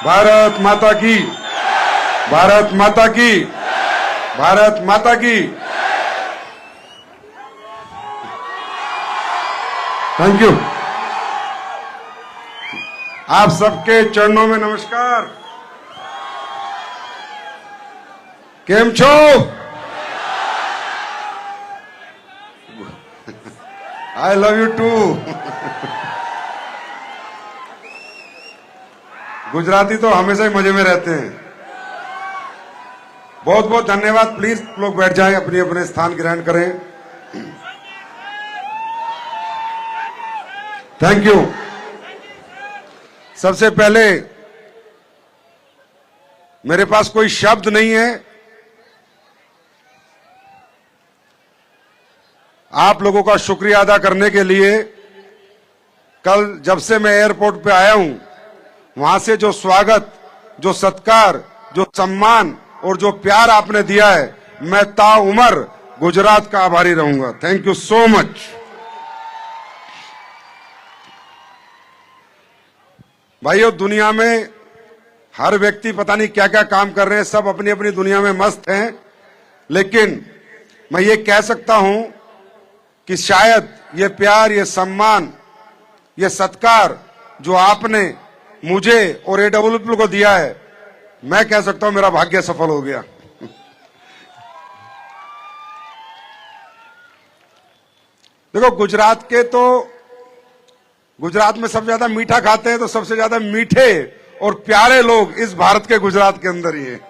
भारत माता की, भारत माता की, भारत माता की। Thank you. आप सबके चरणों में नमस्कार। केम छो? I love you too. Gujarati तो हमेशा ही मजे में रहते हैं। बहुत बहुत धन्यवाद। प्लीज लोग बैठ जाएं, अपने अपने स्थान ग्रहण करें। Thank you. सबसे पहले मेरे पास कोई शब्द नहीं है। आप लोगों का शुक्रिया अदा करने के लिए कल जब से मैं एयरपोर्ट पे आया हूं, वहां से जो स्वागत, जो सत्कार, जो सम्मान और जो प्यार आपने दिया है, मैं ताउम्र गुजरात का आभारी रहूंगा। Thank you so much. भाइयों, दुनिया में हर व्यक्ति पता नहीं क्या क्या काम कर रहे हैं, सब अपनी अपनी दुनिया में मस्त हैं, लेकिन मैं ये कह सकता हूं कि शायद ये प्यार, ये सम्मान, ये सत्कार जो आपने मुझे और AWPL को दिया है, मैं कह सकता हूं मेरा भाग्य सफल हो गया। देखो, गुजरात में सबसे ज्यादा मीठा खाते हैं, तो सबसे ज्यादा मीठे और प्यारे लोग इस भारत के गुजरात के अंदर ही हैं।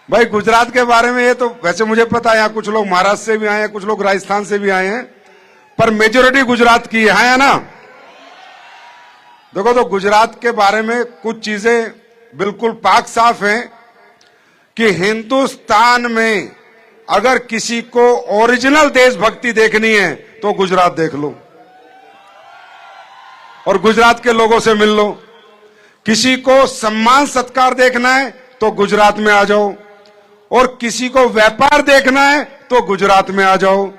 भाई, गुजरात के बारे में ये तो वैसे मुझे पता है, यहाँ कुछ लोग महाराष्ट्र से भी आए हैं, कुछ लोग राजस्थान से भी आए हैं, पर मेजोरिटी गुजरात की है ना। देखो, तो गुजरात के बारे में कुछ चीजें बिल्कुल पाक साफ हैं कि हिंदुस्तान में अगर किसी को ओरिजिनल देशभक्ति देखनी है तो गुजरात देख लो और गुजरात के लोगों से मिल लो। किसी को सम्मान सत्कार देखना है तो गुजरात में आ जाओ, और किसी को व्यापार देखना है तो गुजरात में आ जाओ,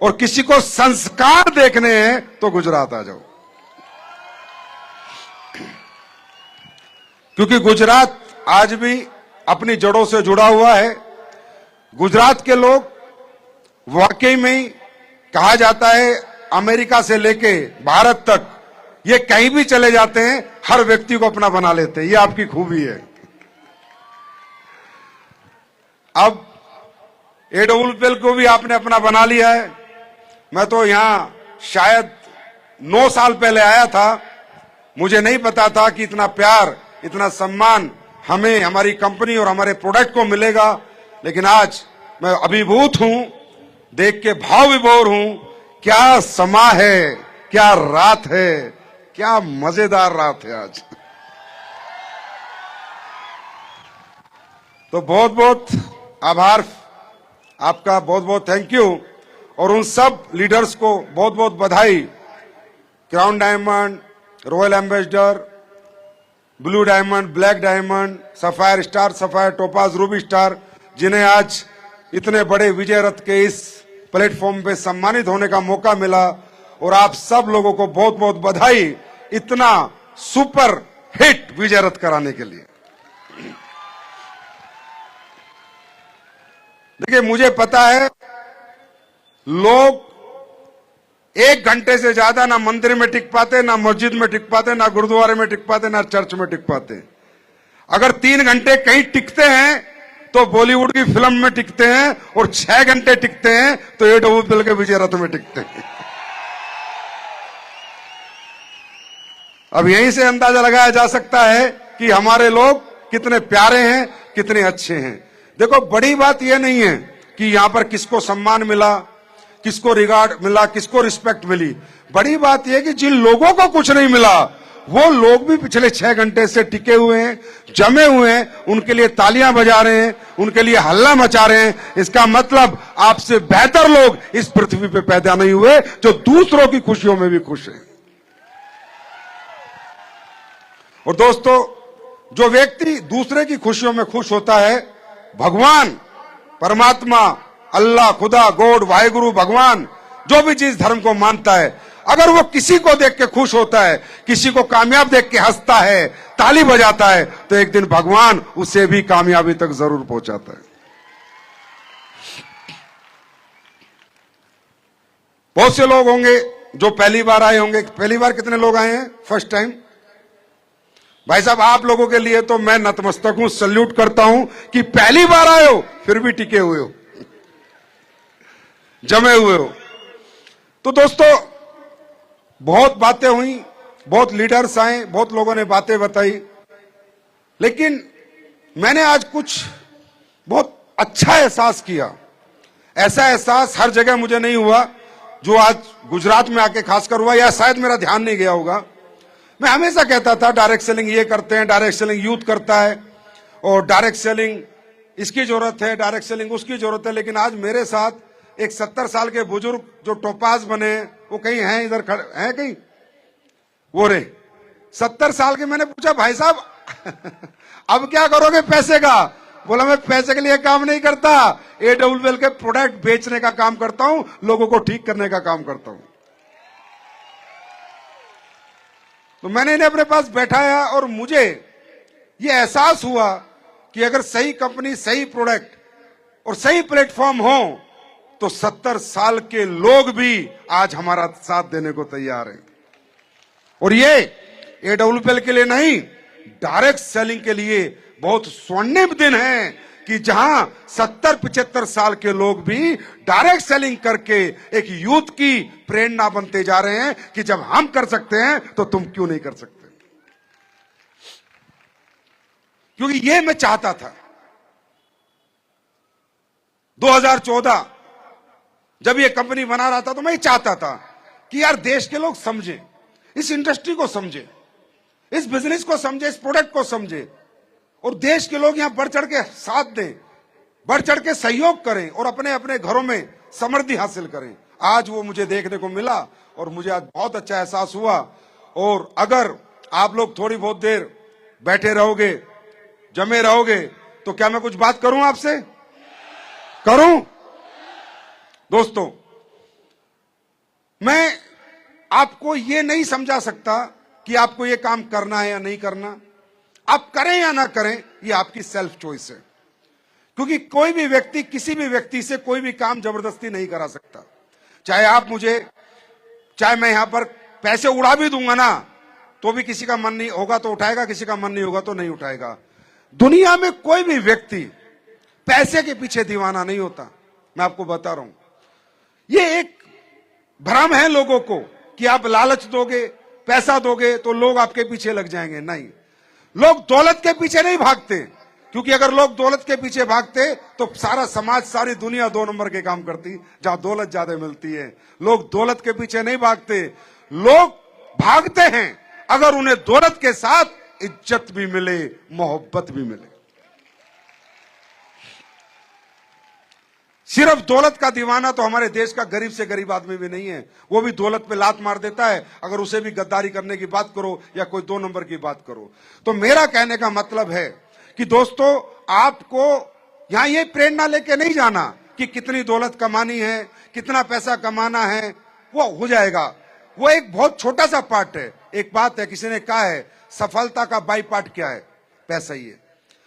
और किसी को संस्कार देखने हैं तो गुजरात आ जाओ। क्योंकि गुजरात आज भी अपनी जड़ों से जुड़ा हुआ है। गुजरात के लोग वाकई में कहा जाता है, अमेरिका से लेके भारत तक ये कहीं भी चले जाते हैं, हर व्यक्ति को अपना बना लेते हैं। ये आपकी खूबी है। अब AWPL को भी आपने अपना बना लिया है। मैं तो यहां शायद 9 साल पहले आया था, मुझे नहीं पता था कि इतना प्यार, इतना सम्मान हमें, हमारी कंपनी और हमारे प्रोडक्ट को मिलेगा। लेकिन आज मैं अभिभूत हूं, देख के भाव विभोर हूं। क्या समा है, क्या रात है, क्या मजेदार रात है आज। तो बहुत बहुत आभार आपका, बहुत बहुत थैंक यू। और उन सब लीडर्स को बहुत बहुत बधाई। Crown diamond, royal ambassador, blue diamond, black diamond, sapphire star, sapphire topaz, Ruby star, जिन्हें आज इतने बड़े विजय रथ के इस प्लेटफॉर्म पे सम्मानित होने का मौका मिला। और आप सब लोगों को बहुत बहुत बधाई इतना सुपर हिट विजय रथ कराने के लिए। देखिए, मुझे पता है लोग 1 घंटे से ज्यादा ना मंदिर में टिक पाते, ना मस्जिद में टिक पाते, ना गुरुद्वारे में टिक पाते, ना चर्च में टिक पाते। अगर 3 घंटे कहीं टिकते हैं तो बॉलीवुड की फिल्म में टिकते हैं, और 6 घंटे टिकते हैं तो AWPL के विजय रथ में टिकते हैं। अब यहीं से अंदाजा लगाया जा सकता है कि हमारे लोग कितने प्यारे हैं, कितने अच्छे हैं। देखो, बड़ी बात यह नहीं है कि यहां पर किसको सम्मान मिला, किसको रिगार्ड मिला, किसको रिस्पेक्ट मिली। बड़ी बात यह कि जिन लोगों को कुछ नहीं मिला, वो लोग भी पिछले 6 घंटे से टिके हुए हैं, जमे हुए हैं, उनके लिए तालियां बजा रहे हैं, उनके लिए हल्ला मचा रहे हैं। इसका मतलब आपसे बेहतर लोग इस पृथ्वी पे पैदा नहीं हुए जो दूसरों की खुशियों में भी खुश हैं। और दोस्तों, जो व्यक्ति दूसरे की खुशियों में खुश होता है, भगवान, परमात्मा, अल्लाह, खुदा, गॉड, वाहेगुरु, भगवान, जो भी चीज धर्म को मानता है, अगर वो किसी को देख के खुश होता है, किसी को कामयाब देख के हंसता है, ताली बजाता है, तो एक दिन भगवान उसे भी कामयाबी तक जरूर पहुंचाता है। बहुत से लोग होंगे जो पहली बार आए होंगे। पहली बार कितने लोग आए हैं? First time. भाई साहब, आप लोगों के लिए तो मैं नतमस्तक हूं, सल्यूट करता हूं कि पहली बार आए हो फिर भी टिके हुए हो, जमे हुए हो। तो दोस्तों, बहुत बातें हुई, बहुत लीडर्स आए, बहुत लोगों ने बातें बताई, लेकिन मैंने आज कुछ बहुत अच्छा एहसास किया। ऐसा एहसास हर जगह मुझे नहीं हुआ जो आज गुजरात में आके खासकर हुआ, या शायद मेरा ध्यान नहीं गया होगा। मैं हमेशा कहता था डायरेक्ट सेलिंग ये करते हैं, डायरेक्ट सेलिंग यूथ करता है, और डायरेक्ट सेलिंग इसकी जरूरत है, डायरेक्ट सेलिंग उसकी जरूरत है। लेकिन आज मेरे साथ एक 70 साल के बुजुर्ग जो टोपाज बने, वो कहीं हैं, इधर खड़े हैं कहीं, वो रे 70 साल के। मैंने पूछा, भाई साहब अब क्या करोगे पैसे का? बोला, मैं पैसे के लिए काम नहीं करता, AWL के प्रोडक्ट बेचने का काम करता हूं, लोगों को ठीक करने का काम करता हूं। तो मैंने इन्हें अपने पास बैठाया और मुझे यह एहसास हुआ कि अगर सही कंपनी, सही प्रोडक्ट और सही प्लेटफॉर्म हो तो 70 साल के लोग भी आज हमारा साथ देने को तैयार हैं। और ये AWL के लिए नहीं, डायरेक्ट सेलिंग के लिए बहुत स्वर्णिम दिन है कि जहां 70-75 साल के लोग भी डायरेक्ट सेलिंग करके एक यूथ की प्रेरणा बनते जा रहे हैं कि जब हम कर सकते हैं तो तुम क्यों नहीं कर सकते। क्योंकि ये मैं चाहता था 2014 जब ये कंपनी बना रहा था, तो मैं ये चाहता था कि यार देश के लोग समझें, इस इंडस्ट्री को समझें, इस बिजनेस को समझे, इस प्रोडक्ट को समझे, और देश के लोग यहां बढ़ चढ़ के साथ दें, बढ़ चढ़ के सहयोग करें और अपने अपने घरों में समृद्धि हासिल करें। आज वो मुझे देखने को मिला और मुझे आज बहुत अच्छा एहसास हुआ। और अगर आप लोग थोड़ी बहुत देर बैठे रहोगे, जमे रहोगे, तो क्या मैं कुछ बात करूं आपसे? करूं? दोस्तों, मैं आपको ये नहीं समझा सकता कि आपको ये काम करना है या नहीं करना। आप करें या ना करें, ये आपकी सेल्फ चॉइस है। क्योंकि कोई भी व्यक्ति किसी भी व्यक्ति से कोई भी काम जबरदस्ती नहीं करा सकता। चाहे आप मुझे, चाहे मैं यहां पर पैसे उड़ा भी दूंगा ना, तो भी किसी का मन नहीं होगा तो उठाएगा, किसी का मन नहीं होगा तो नहीं उठाएगा। दुनिया में कोई भी व्यक्ति पैसे के पीछे दीवाना नहीं होता। मैं आपको बता रहा हूं, ये एक भ्रम है लोगों को कि आप लालच दोगे, पैसा दोगे तो लोग आपके पीछे लग जाएंगे। नहीं, लोग दौलत के पीछे नहीं भागते, क्योंकि अगर लोग दौलत के पीछे भागते तो सारा समाज, सारी दुनिया 2 नंबर के काम करती, जहां दौलत ज्यादा मिलती है। लोग दौलत के पीछे नहीं भागते, लोग भागते हैं अगर उन्हें दौलत के साथ इज्जत भी मिले, मोहब्बत भी मिले। सिर्फ दौलत का दीवाना तो हमारे देश का गरीब से गरीब आदमी भी नहीं है। वो भी दौलत पे लात मार देता है अगर उसे भी गद्दारी करने की बात करो या कोई 2 नंबर की बात करो। तो मेरा कहने का मतलब है कि दोस्तों, आपको यहां ये प्रेरणा लेके नहीं जाना कि कितनी दौलत कमानी है, कितना पैसा कमाना है, वो हो जाएगा। वो एक बहुत छोटा सा पार्ट है। एक बात है, किसी ने कहा है सफलता का बाई पार्ट क्या है? पैसा ही है।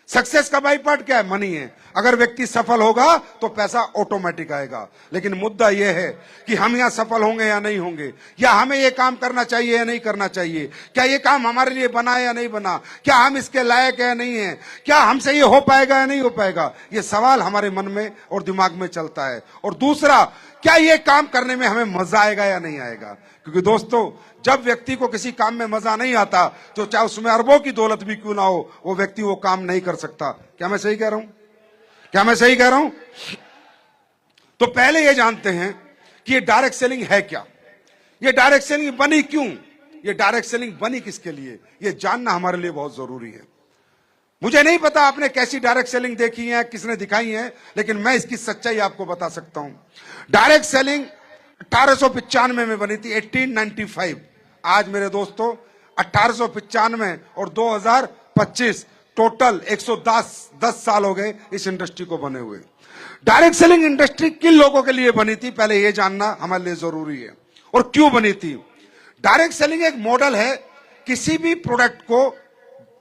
सक्सेस का बाई पार्ट क्या है? मनी है। अगर व्यक्ति सफल होगा तो पैसा ऑटोमेटिक आएगा। लेकिन मुद्दा यह है कि हम यहां सफल होंगे या नहीं होंगे, या हमें यह काम करना चाहिए या नहीं करना चाहिए, क्या यह काम हमारे लिए बना है या नहीं बना, क्या हम इसके लायक है या नहीं है, क्या हमसे यह हो पाएगा या नहीं हो पाएगा, यह सवाल हमारे मन में और दिमाग में चलता है। और दूसरा, क्या यह काम करने में हमें मजा आएगा या नहीं आएगा। क्योंकि दोस्तों, जब व्यक्ति को किसी काम में मजा नहीं आता, तो चाहे उसमें अरबों की दौलत भी क्यों ना हो, वो व्यक्ति वो काम नहीं कर सकता। क्या मैं सही कह रहा हूं? क्या मैं सही कह रहा हूं? तो पहले ये जानते हैं कि ये डायरेक्ट सेलिंग है क्या, ये डायरेक्ट सेलिंग बनी क्यों, ये डायरेक्ट सेलिंग बनी किसके लिए, ये जानना हमारे लिए बहुत जरूरी है। मुझे नहीं पता आपने कैसी डायरेक्ट सेलिंग देखी है, किसने दिखाई है, लेकिन मैं इसकी सच्चाई आपको बता सकता हूं। डायरेक्ट सेलिंग 1895 में बनी थी, 1895। आज मेरे दोस्तों 1895 और 2025 टोटल 110 साल हो गए इस इंडस्ट्री को बने हुए। डायरेक्ट सेलिंग इंडस्ट्री किन लोगों के लिए बनी थी, पहले यह जानना हमारे लिए जरूरी है। और क्यों बनी थी, डायरेक्ट सेलिंग एक मॉडल है किसी भी प्रोडक्ट को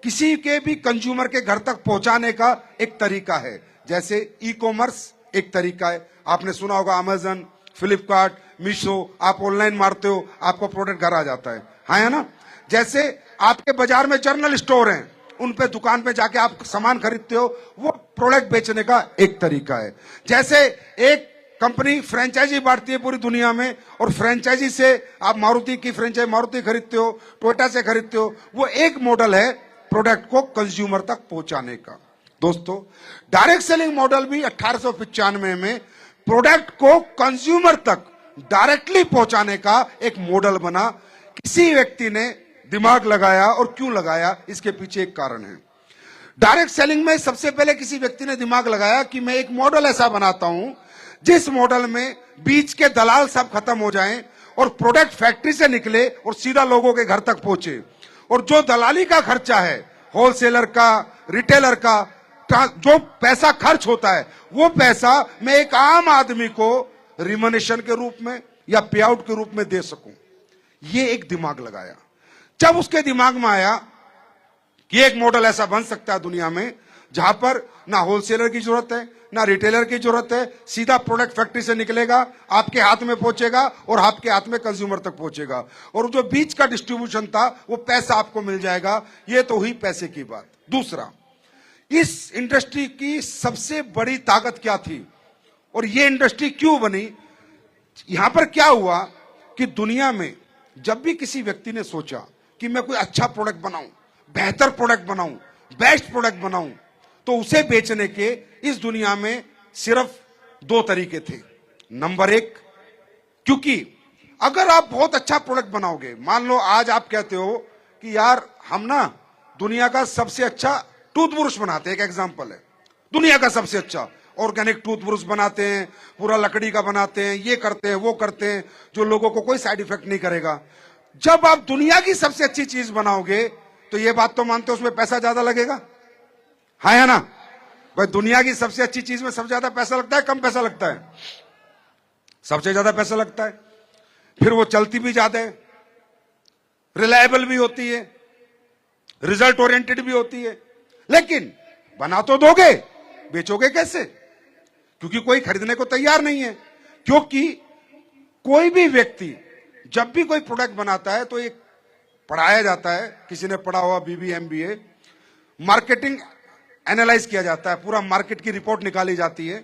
किसी के भी कंज्यूमर के घर तक पहुंचाने का एक तरीका है। जैसे ई कॉमर्स एक तरीका है, आपने सुना होगा अमेजन, फ्लिपकार्ट, मीशो, आप ऑनलाइन मारते हो, आपको प्रोडक्ट घर आ जाता है, हाँ है ना। जैसे आपके बाजार में जनरल स्टोर हैं, उन पे दुकान पे जाके आप सामान खरीदते हो, वो प्रोडक्ट बेचने का एक तरीका है। जैसे एक कंपनी फ्रेंचाइजी बांटती है पूरी दुनिया में, और फ्रेंचाइजी से आप मारुति की फ्रेंचाइजी मारुति खरीदते हो, टोयोटा से खरीदते हो, वो एक मॉडल है प्रोडक्ट को कंज्यूमर तक पहुंचाने का। दोस्तों, डायरेक्ट सेलिंग मॉडल भी 1895 में प्रोडक्ट को कंज्यूमर तक डायरेक्टली पहुंचाने का एक मॉडल बना। किसी व्यक्ति ने दिमाग लगाया, और क्यों लगाया, इसके पीछे एक कारण है। डायरेक्ट सेलिंग में सबसे पहले किसी व्यक्ति ने दिमाग लगाया कि मैं एक मॉडल ऐसा बनाता हूं जिस मॉडल में बीच के दलाल सब खत्म हो जाएं और प्रोडक्ट फैक्ट्री से निकले और सीधा लोगों के घर तक पहुंचे, और जो दलाली का खर्चा है, होलसेलर का, रिटेलर का, जो पैसा खर्च होता है, वो पैसा मैं एक आम आदमी को रिमनेशन के रूप में या पे आउट के रूप में दे सकूं। ये एक दिमाग लगाया। जब उसके दिमाग में आया कि एक मॉडल ऐसा बन सकता है दुनिया में जहां पर ना होलसेलर की जरूरत है, ना रिटेलर की जरूरत है, सीधा प्रोडक्ट फैक्ट्री से निकलेगा, आपके हाथ में पहुंचेगा और आपके हाथ में कंज्यूमर तक पहुंचेगा, और जो बीच का डिस्ट्रीब्यूशन था वो पैसा आपको मिल जाएगा। ये तो हुई पैसे की बात। दूसरा, इस इंडस्ट्री की सबसे बड़ी ताकत क्या थी और ये इंडस्ट्री क्यों बनी? यहां पर क्या हुआ कि दुनिया में जब भी किसी व्यक्ति ने सोचा कि मैं कोई अच्छा प्रोडक्ट बनाऊं, बेहतर प्रोडक्ट बनाऊं, बेस्ट प्रोडक्ट बनाऊं, तो उसे बेचने के इस दुनिया में सिर्फ दो तरीके थे। नंबर एक, क्योंकि अगर आप बहुत अच्छा प्रोडक्ट बनाओगे, मान लो आज आप कहते हो कि यार हम ना दुनिया का सबसे अच्छा टूथब्रश बनाते हैं, एक एग्जांपल है, दुनिया का सबसे अच्छा ऑर्गेनिक टूथब्रश बनाते हैं, पूरा लकड़ी का बनाते हैं, ये करते हैं, वो करते हैं, जो लोगों को कोई साइड इफेक्ट नहीं करेगा। जब आप दुनिया की सबसे अच्छी चीज बनाओगे तो ये बात तो मानते हो उसमें पैसा ज्यादा लगेगा, हाँ या ना भाई? दुनिया की सबसे अच्छी चीज में सबसे ज्यादा पैसा लगता है, कम पैसा लगता है? सबसे ज्यादा पैसा लगता है। फिर वो चलती भी ज्यादा है, रिलायबल भी होती है, रिजल्ट ओरिएंटेड भी होती है। लेकिन बना तो दोगे, बेचोगे कैसे? क्योंकि कोई खरीदने को तैयार नहीं है। क्योंकि कोई भी व्यक्ति जब भी कोई प्रोडक्ट बनाता है तो एक पढ़ाया जाता है, किसी ने पढ़ा हुआ बीबी एमबीए, मार्केटिंग एनालाइज किया जाता है, पूरा मार्केट की रिपोर्ट निकाली जाती है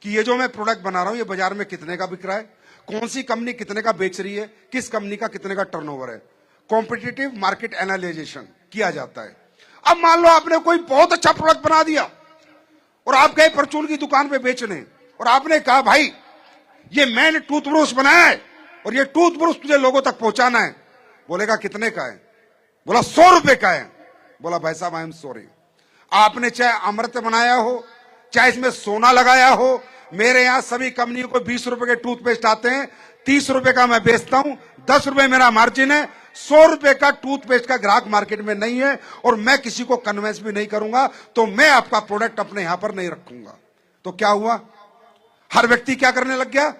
कि ये जो मैं प्रोडक्ट बना रहा हूं ये बाजार में कितने का बिक रहा है, कौन सी कंपनी कितने का बेच रही है, किस कंपनी का कितने का टर्नओवर है। कॉम्पिटिटिव मार्केट एनालाइजेशन किया जाता है। अब मान लो आपने कोई बहुत अच्छा प्रोडक्ट बना दिया और आप गए परचून की दुकान पे बेचने, और आपने कहा भाई ये मैंने टूथब्रश बनाया है और ये टूथब्रश तुझे लोगों तक पहुंचाना है। बोलेगा कितने का है? बोला 100 रुपए का है। बोला भाई साहब आई एम सॉरी, आपने चाहे अमृत बनाया हो, चाहे इसमें सोना लगाया हो, मेरे यहां सभी कंपनियों को 20 रुपए के टूथपेस्ट आते हैं, 30 रुपए का मैं बेचता हूं, 10 रुपए मेरा मार्जिन है, 100 रुपए का टूथपेस्ट का ग्राहक मार्केट में नहीं है, और मैं किसी को कन्वेंस भी नहीं करूंगा, तो मैं आपका प्रोडक्ट अपने यहां पर नहीं रखूंगा। तो क्या हुआ? हर व्यक्ति क्या करने लग गया?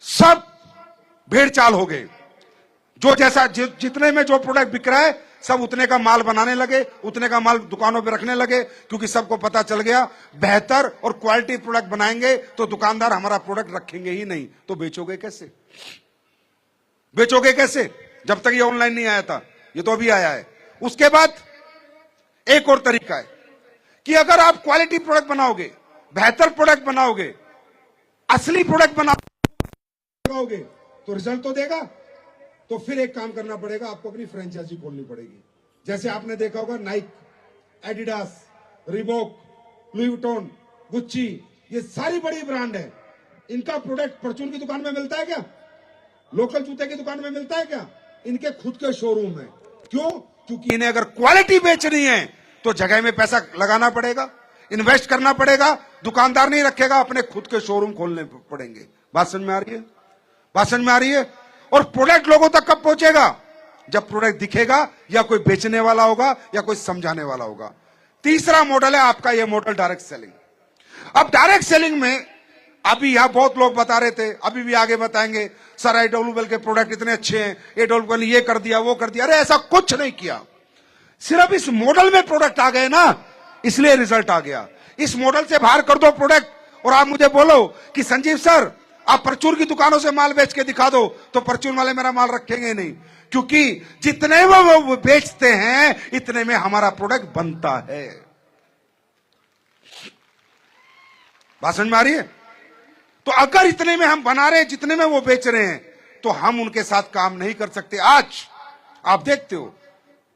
सब भेड़ चाल हो गए। जो जैसा जितने में जो प्रोडक्ट बिक रहा है सब उतने का माल बनाने लगे, उतने का माल दुकानों पे रखने लगे, क्योंकि सबको पता चल गया बेहतर और क्वालिटी प्रोडक्ट बनाएंगे तो दुकानदार हमारा प्रोडक्ट रखेंगे ही नहीं। तो बेचोगे कैसे? बेचोगे कैसे जब तक ये ऑनलाइन नहीं आया था? ये तो अभी आया है। उसके बाद एक और तरीका है कि अगर आप क्वालिटी प्रोडक्ट बनाओगे, बेहतर प्रोडक्ट बनाओगे, असली प्रोडक्ट बनाओगे तो रिजल्ट तो देगा। तो फिर एक काम करना पड़ेगा, आपको अपनी फ्रेंचाइजी खोलनी पड़ेगी। जैसे आपने देखा होगा Naik, Adidas, Reebok, Louis Vuitton, Gucci, ये सारी बड़ी ब्रांड है। इनका प्रोडक्ट परचून की दुकान में मिलता है क्या? लोकल जूते की दुकान में मिलता है क्या? इनके खुद के शोरूम है। क्यों? क्योंकि इन्हें अगर क्वालिटी बेचनी है तो जगह में पैसा लगाना पड़ेगा, इन्वेस्ट करना पड़ेगा, दुकानदार नहीं रखेगा, अपने खुद के शोरूम खोलने पड़ेंगे। बात समझ में आ रही है? बात समझ में आ रही है? और प्रोडक्ट लोगों तक कब पहुंचेगा? जब प्रोडक्ट दिखेगा या कोई बेचने वाला होगा या कोई समझाने वाला होगा। तीसरा मॉडल है आपका ये मॉडल डायरेक्ट सेलिंग। अब डायरेक्ट सेलिंग में अभी यहां बहुत लोग बता रहे थे, अभी भी आगे बताएंगे, सर AWL के प्रोडक्ट इतने अच्छे हैं, AWL ने ये कर दिया वो कर दिया। अरे ऐसा कुछ नहीं किया, सिर्फ इस मॉडल में प्रोडक्ट आ गए ना, इसलिए रिजल्ट आ गया। इस मॉडल से बाहर कर दो प्रोडक्ट और आप मुझे बोलो कि संजीव सर आप परचून की दुकानों से माल बेच के दिखा दो, तो परचून वाले मेरा माल रखेंगे नहीं, क्योंकि जितने वो बेचते हैं इतने में हमारा प्रोडक्ट बनता है। बात समझ में आ रही है? तो अगर इतने में हम बना रहे हैं जितने में वो बेच रहे हैं, तो हम उनके साथ काम नहीं कर सकते। आज आप देखते हो,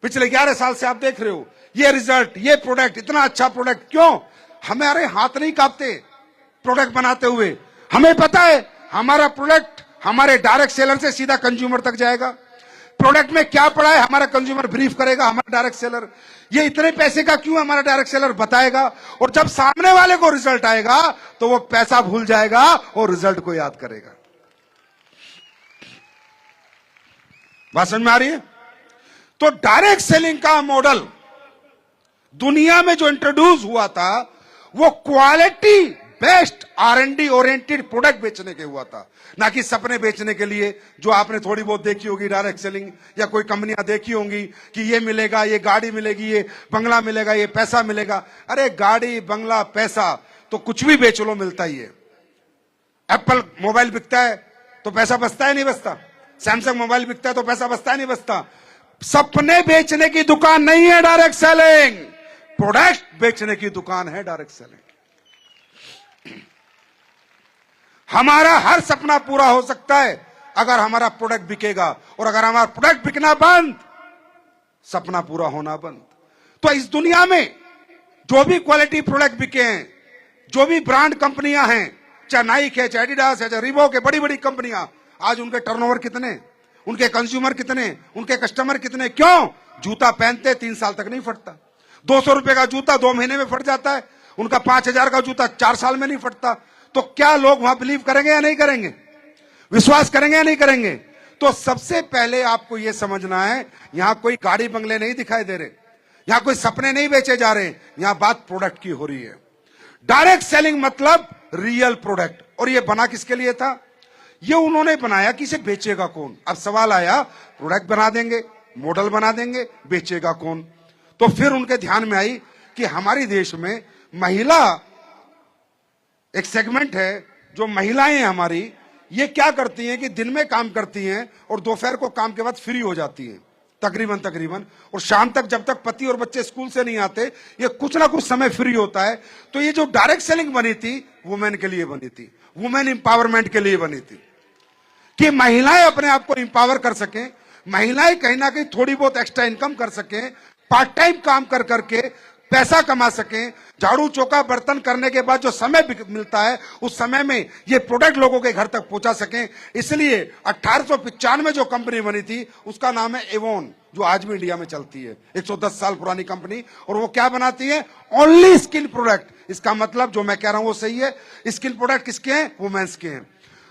पिछले 11 साल से आप देख रहे हो ये रिजल्ट, ये प्रोडक्ट, इतना अच्छा प्रोडक्ट। क्यों? हमारे हाथ नहीं कांपते प्रोडक्ट बनाते हुए। हमें पता है हमारा प्रोडक्ट हमारे डायरेक्ट सेलर से सीधा कंज्यूमर तक जाएगा। प्रोडक्ट में क्या पड़ा है हमारा कंज्यूमर ब्रीफ करेगा, हमारा डायरेक्ट सेलर ये इतने पैसे का क्यों हमारा डायरेक्ट सेलर बताएगा, और जब सामने वाले को रिजल्ट आएगा तो वो पैसा भूल जाएगा और रिजल्ट को याद करेगा। बात समझ में आ रही है? तो डायरेक्ट सेलिंग का मॉडल दुनिया में जो इंट्रोड्यूस हुआ था वो quality best R&D oriented product बेचने के हुआ था, ना कि सपने बेचने के लिए जो आपने थोड़ी बहुत देखी होगी डायरेक्ट सेलिंग, या कोई कंपनियां देखी होंगी कि ये मिलेगा, ये गाड़ी मिलेगी, ये बंगला मिलेगा, ये पैसा मिलेगा। अरे गाड़ी बंगला पैसा तो कुछ भी बेच लो मिलता ही है। एप्पल मोबाइल बिकता है तो पैसा बचता है नहीं बचता, सैमसंग मोबाइल बिकता है तो पैसा बचता है नहीं बचता। सपने बेचने की दुकान नहीं है डायरेक्ट सेलिंग, प्रोडक्ट बेचने की दुकान है डायरेक्ट सेलिंग। हमारा हर सपना पूरा हो सकता है अगर हमारा प्रोडक्ट बिकेगा, और अगर हमारा प्रोडक्ट बिकना बंद, सपना पूरा होना बंद। तो इस दुनिया में जो भी क्वालिटी प्रोडक्ट बिके हैं, जो भी ब्रांड कंपनियां हैं, चाहे नाइक है, चाहे एडिडास है, चाहे रिबॉक है, बड़ी बड़ी कंपनियां, आज उनके टर्नओवर कितने, उनके कंज्यूमर कितने, उनके कस्टमर कितने। क्यों? जूता पहनते 3 साल तक नहीं फटता, 200 रुपए का जूता 2 महीने में फट जाता है, उनका 5000 का जूता 4 साल में नहीं फटता। तो क्या लोग वहां बिलीव करेंगे या नहीं करेंगे, विश्वास करेंगे या नहीं करेंगे? तो सबसे पहले आपको यह समझना है, यहां कोई गाड़ी बंगले नहीं दिखाई दे रहे, यहां कोई सपने नहीं बेचे जा रहे, यहां बात प्रोडक्ट की हो रही है। डायरेक्ट सेलिंग मतलब रियल प्रोडक्ट। और यह बना किसके लिए था? ये उन्होंने बनाया कि इसे बेचेगा कौन। अब सवाल आया, प्रोडक्ट बना देंगे, मॉडल बना देंगे, बेचेगा कौन? तो फिर उनके ध्यान में आई कि हमारे देश में महिला एक सेगमेंट है, जो महिलाएं हमारी, ये क्या करती हैं कि दिन में काम करती हैं और दोपहर को काम के बाद फ्री हो जाती हैं तकरीबन, और शाम तक जब तक पति और बच्चे स्कूल से नहीं आते ये कुछ ना कुछ समय फ्री होता है। तो ये जो डायरेक्ट सेलिंग बनी थी वुमेन के लिए बनी थी, वुमेन एम्पावरमेंट के लिए बनी थी, कि महिलाएं अपने आप को एम्पावर कर सकें, महिलाएं कहीं ना कहीं थोड़ी बहुत एक्स्ट्रा इनकम कर सकें, पार्ट टाइम काम कर करके पैसा कमा सकें, झाड़ू चौका बर्तन करने के बाद जो समय मिलता है उस समय में ये प्रोडक्ट लोगों के घर तक पहुंचा सकें। इसलिए 1895 में जो कंपनी बनी थी उसका नाम है एवोन, जो आज भी इंडिया में चलती है, 110 साल पुरानी कंपनी। और वो क्या बनाती है? Only skin product. इसका मतलब जो मैं कह रहा हूं वो सही है, स्किन प्रोडक्ट किसके हैं? वुमेन्स के हैं।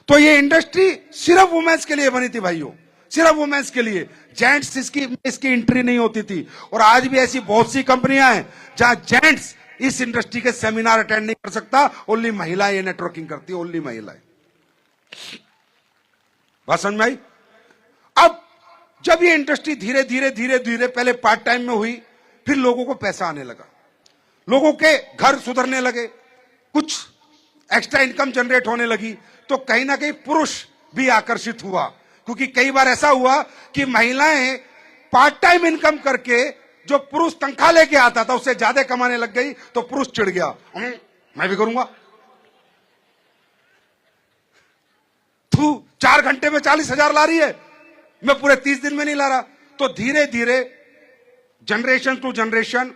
तो ये इंडस्ट्री सिर्फ वुमेन्स के लिए बनी थी भाइयों, सिर्फ वुमेन्स के लिए। जेंट्स इसकी एंट्री नहीं होती थी। और आज भी ऐसी बहुत सी कंपनियां हैं जहां जेंट्स इस इंडस्ट्री के सेमिनार अटेंड नहीं कर सकता, ओनली महिलाएं ये नेटवर्किंग करती है, ओनली महिलाएं। बात समझ में आई? अब जब ये इंडस्ट्री धीरे धीरे पहले पार्ट टाइम में हुई, फिर लोगों को पैसा आने लगा, लोगों के घर सुधरने लगे, कुछ एक्स्ट्रा इनकम जनरेट होने लगी, तो कहीं ना कहीं पुरुष भी आकर्षित हुआ। क्योंकि कई बार ऐसा हुआ कि महिलाएं पार्ट टाइम इनकम करके जो पुरुष तनख्वाह लेके आता था उससे ज्यादा कमाने लग गई, तो पुरुष चिढ़ गया, मैं भी करूंगा। तू 4 घंटे में 40,000 ला रही है, मैं पूरे 30 दिन में नहीं ला रहा। तो धीरे धीरे जनरेशन टू जनरेशन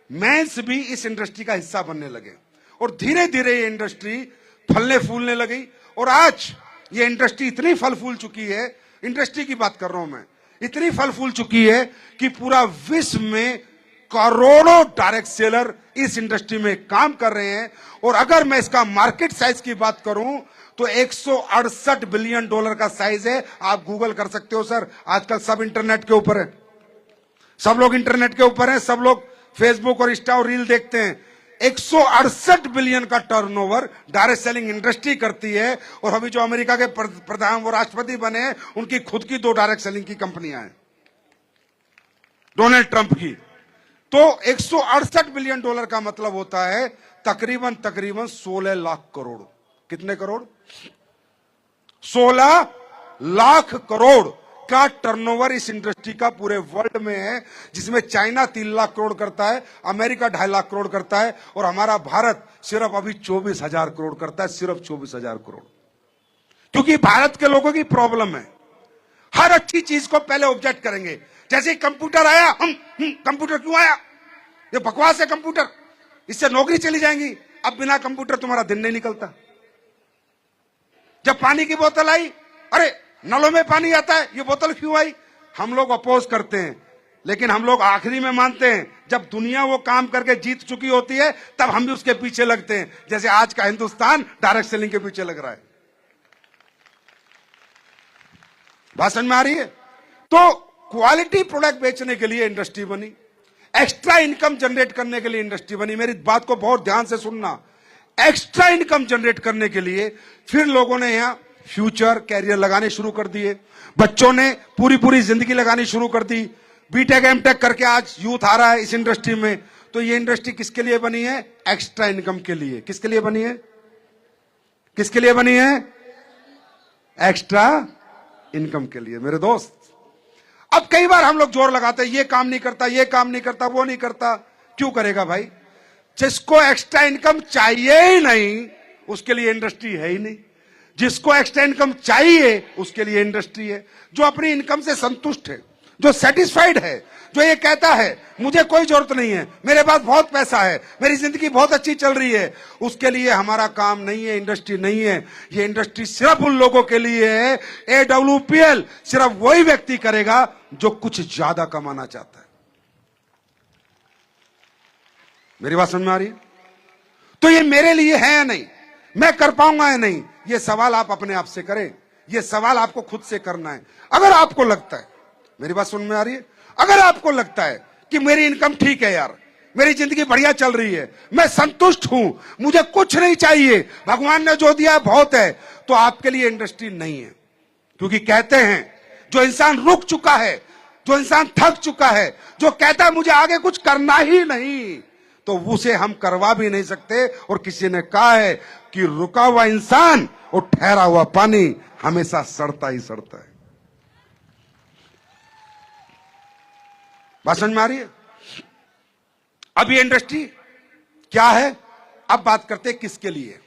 मेंस भी इस इंडस्ट्री का हिस्सा बनने लगे, और धीरे धीरे ये इंडस्ट्री फलने फूलने लगी। और आज ये इंडस्ट्री इतनी फल फूल चुकी है, इंडस्ट्री की बात कर रहा हूं मैं, इतनी फल फूल चुकी है कि पूरा विश्व में करोड़ों डायरेक्ट सेलर इस इंडस्ट्री में काम कर रहे हैं। और अगर मैं इसका मार्केट साइज की बात करूं तो $168 बिलियन का साइज है। आप गूगल कर सकते हो सर, आजकल सब इंटरनेट के ऊपर है, सब लोग इंटरनेट के ऊपर हैं, सब लोग फेसबुक और इंस्टा और रील देखते हैं। 168 बिलियन का टर्नओवर डायरेक्ट सेलिंग इंडस्ट्री करती है। और अभी जो अमेरिका के प्रधान वो राष्ट्रपति बने, उनकी खुद की 2 डायरेक्ट सेलिंग की कंपनियां हैं, डोनाल्ड ट्रंप की। तो 168 बिलियन डॉलर का मतलब होता है तकरीबन 16 लाख करोड़। कितने करोड़? 16 लाख करोड़ का टर्नओवर इस इंडस्ट्री का पूरे वर्ल्ड में है, जिसमें चाइना 3 लाख करोड़ करता है, अमेरिका 2.5 लाख करोड़ करता है, और हमारा भारत सिर्फ अभी 24,000 करोड़ करता है, सिर्फ 24,000 करोड़। क्योंकि भारत के लोगों की प्रॉब्लम है, हर अच्छी चीज को पहले ऑब्जेक्ट करेंगे। जैसे कंप्यूटर आया, हम कंप्यूटर क्यों आया, ये बकवास है कंप्यूटर, इससे नौकरी चली जाएंगी। अब बिना कंप्यूटर तुम्हारा दिन नहीं निकलता। जब पानी की बोतल आई, अरे नलों में पानी आता है, ये बोतल क्यों आई? हम लोग अपोज करते हैं, लेकिन हम लोग आखिरी में मानते हैं जब दुनिया वो काम करके जीत चुकी होती है, तब हम भी उसके पीछे लगते हैं। जैसे आज का हिंदुस्तान डायरेक्ट सेलिंग के पीछे लग रहा है। भाषण में आ रही है? तो क्वालिटी प्रोडक्ट बेचने के लिए इंडस्ट्री बनी, एक्स्ट्रा इनकम जनरेट करने के लिए इंडस्ट्री बनी। मेरी बात को बहुत ध्यान से सुनना। एक्स्ट्रा इनकम जनरेट करने के लिए फिर लोगों ने यहां फ्यूचर कैरियर लगाने शुरू कर दिए, बच्चों ने पूरी जिंदगी लगानी शुरू कर दी। बीटेक एमटेक करके आज यूथ आ रहा है इस इंडस्ट्री में। तो ये इंडस्ट्री किसके लिए बनी है? एक्स्ट्रा इनकम के लिए। किसके लिए बनी है? किसके लिए बनी है? एक्स्ट्रा इनकम के लिए। मेरे दोस्त, अब कई बार हम लोग जोर लगाते हैं ये काम नहीं करता, ये काम नहीं करता, वो नहीं करता। क्यों करेगा भाई? जिसको एक्स्ट्रा इनकम चाहिए ही नहीं, उसके लिए इंडस्ट्री है ही नहीं। जिसको एक्स्ट्रा इनकम चाहिए, उसके लिए इंडस्ट्री है। जो अपनी इनकम से संतुष्ट है, जो सेटिस्फाइड है, जो ये कहता है मुझे कोई जरूरत नहीं है, मेरे पास बहुत पैसा है, मेरी जिंदगी बहुत अच्छी चल रही है, उसके लिए हमारा काम नहीं है, इंडस्ट्री नहीं है। ये इंडस्ट्री सिर्फ उन लोगों के लिए है। AWPL सिर्फ वही व्यक्ति करेगा जो कुछ ज्यादा कमाना चाहता है। मेरी बात समझ में आ रही है? तो ये मेरे लिए है या नहीं, मैं कर पाऊंगा या नहीं, ये सवाल आप अपने आप से करें। ये सवाल आपको खुद से करना है। अगर आपको लगता है, मेरी बात सुन में आ रही है, अगर आपको लगता है कि मेरी इनकम ठीक है यार, मेरी जिंदगी बढ़िया चल रही है, मैं संतुष्ट हूं, मुझे कुछ नहीं चाहिए, भगवान ने जो दिया बहुत है, तो आपके लिए इंडस्ट्री नहीं है। क्योंकि कहते हैं जो इंसान रुक चुका है, जो इंसान थक चुका है, जो कहता है मुझे आगे कुछ करना ही नहीं, तो उसे हम करवा भी नहीं सकते। और किसी ने कहा है कि रुका हुआ इंसान और ठहरा हुआ पानी हमेशा सड़ता ही सड़ता है। बात समझ में आ रही है? अब ये इंडस्ट्री क्या है? अब बात करते हैं किसके लिए,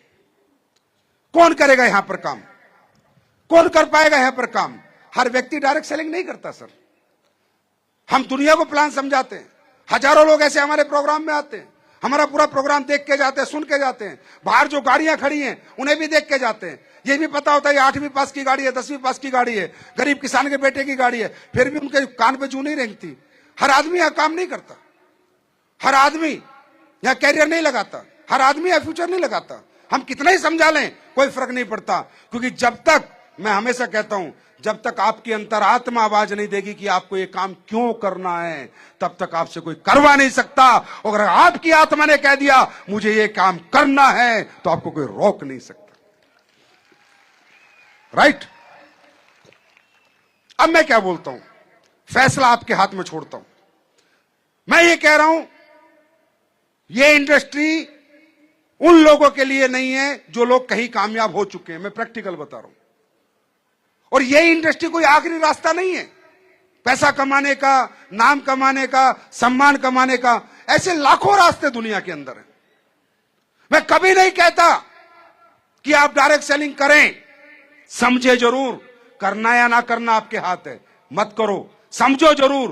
कौन करेगा यहां पर काम, कौन कर पाएगा यहां पर काम? हर व्यक्ति डायरेक्ट सेलिंग नहीं करता सर। हम दुनिया को प्लान समझाते हैं, हजारों लोग ऐसे हमारे प्रोग्राम में आते हैं, हमारा पूरा प्रोग्राम देख के जाते हैं, सुन के जाते हैं। बाहर जो गाड़ियां खड़ी हैं उन्हें भी देख के जाते हैं। ये भी पता होता है 8वीं पास की गाड़ी है, 10वीं पास की गाड़ी है, गरीब किसान के बेटे की गाड़ी है, फिर भी उनके कान पे जू नहीं रेंगती। हर आदमी यहां काम नहीं करता, हर आदमी यहां कैरियर नहीं लगाता, हर आदमी यहां फ्यूचर नहीं लगाता। हम कितना ही समझा लें कोई फर्क नहीं पड़ता। क्योंकि जब तक, मैं हमेशा कहता हूं, जब तक आपकी अंतरात्मा आवाज नहीं देगी कि आपको ये काम क्यों करना है, तब तक आपसे कोई करवा नहीं सकता। और अगर आपकी आत्मा ने कह दिया मुझे ये काम करना है, तो आपको कोई रोक नहीं सकता। राइट? अब मैं क्या बोलता हूं, फैसला आपके हाथ में छोड़ता हूं। मैं ये कह रहा हूं ये इंडस्ट्री उन लोगों के लिए नहीं है जो लोग कहीं कामयाब हो चुके हैं। मैं प्रैक्टिकल बता रहा हूं। और ये इंडस्ट्री कोई आखिरी रास्ता नहीं है पैसा कमाने का, नाम कमाने का, सम्मान कमाने का। ऐसे लाखों रास्ते दुनिया के अंदर हैं। मैं कभी नहीं कहता कि आप डायरेक्ट सेलिंग करें, समझे जरूर, करना या ना करना आपके हाथ है, मत करो, समझो जरूर।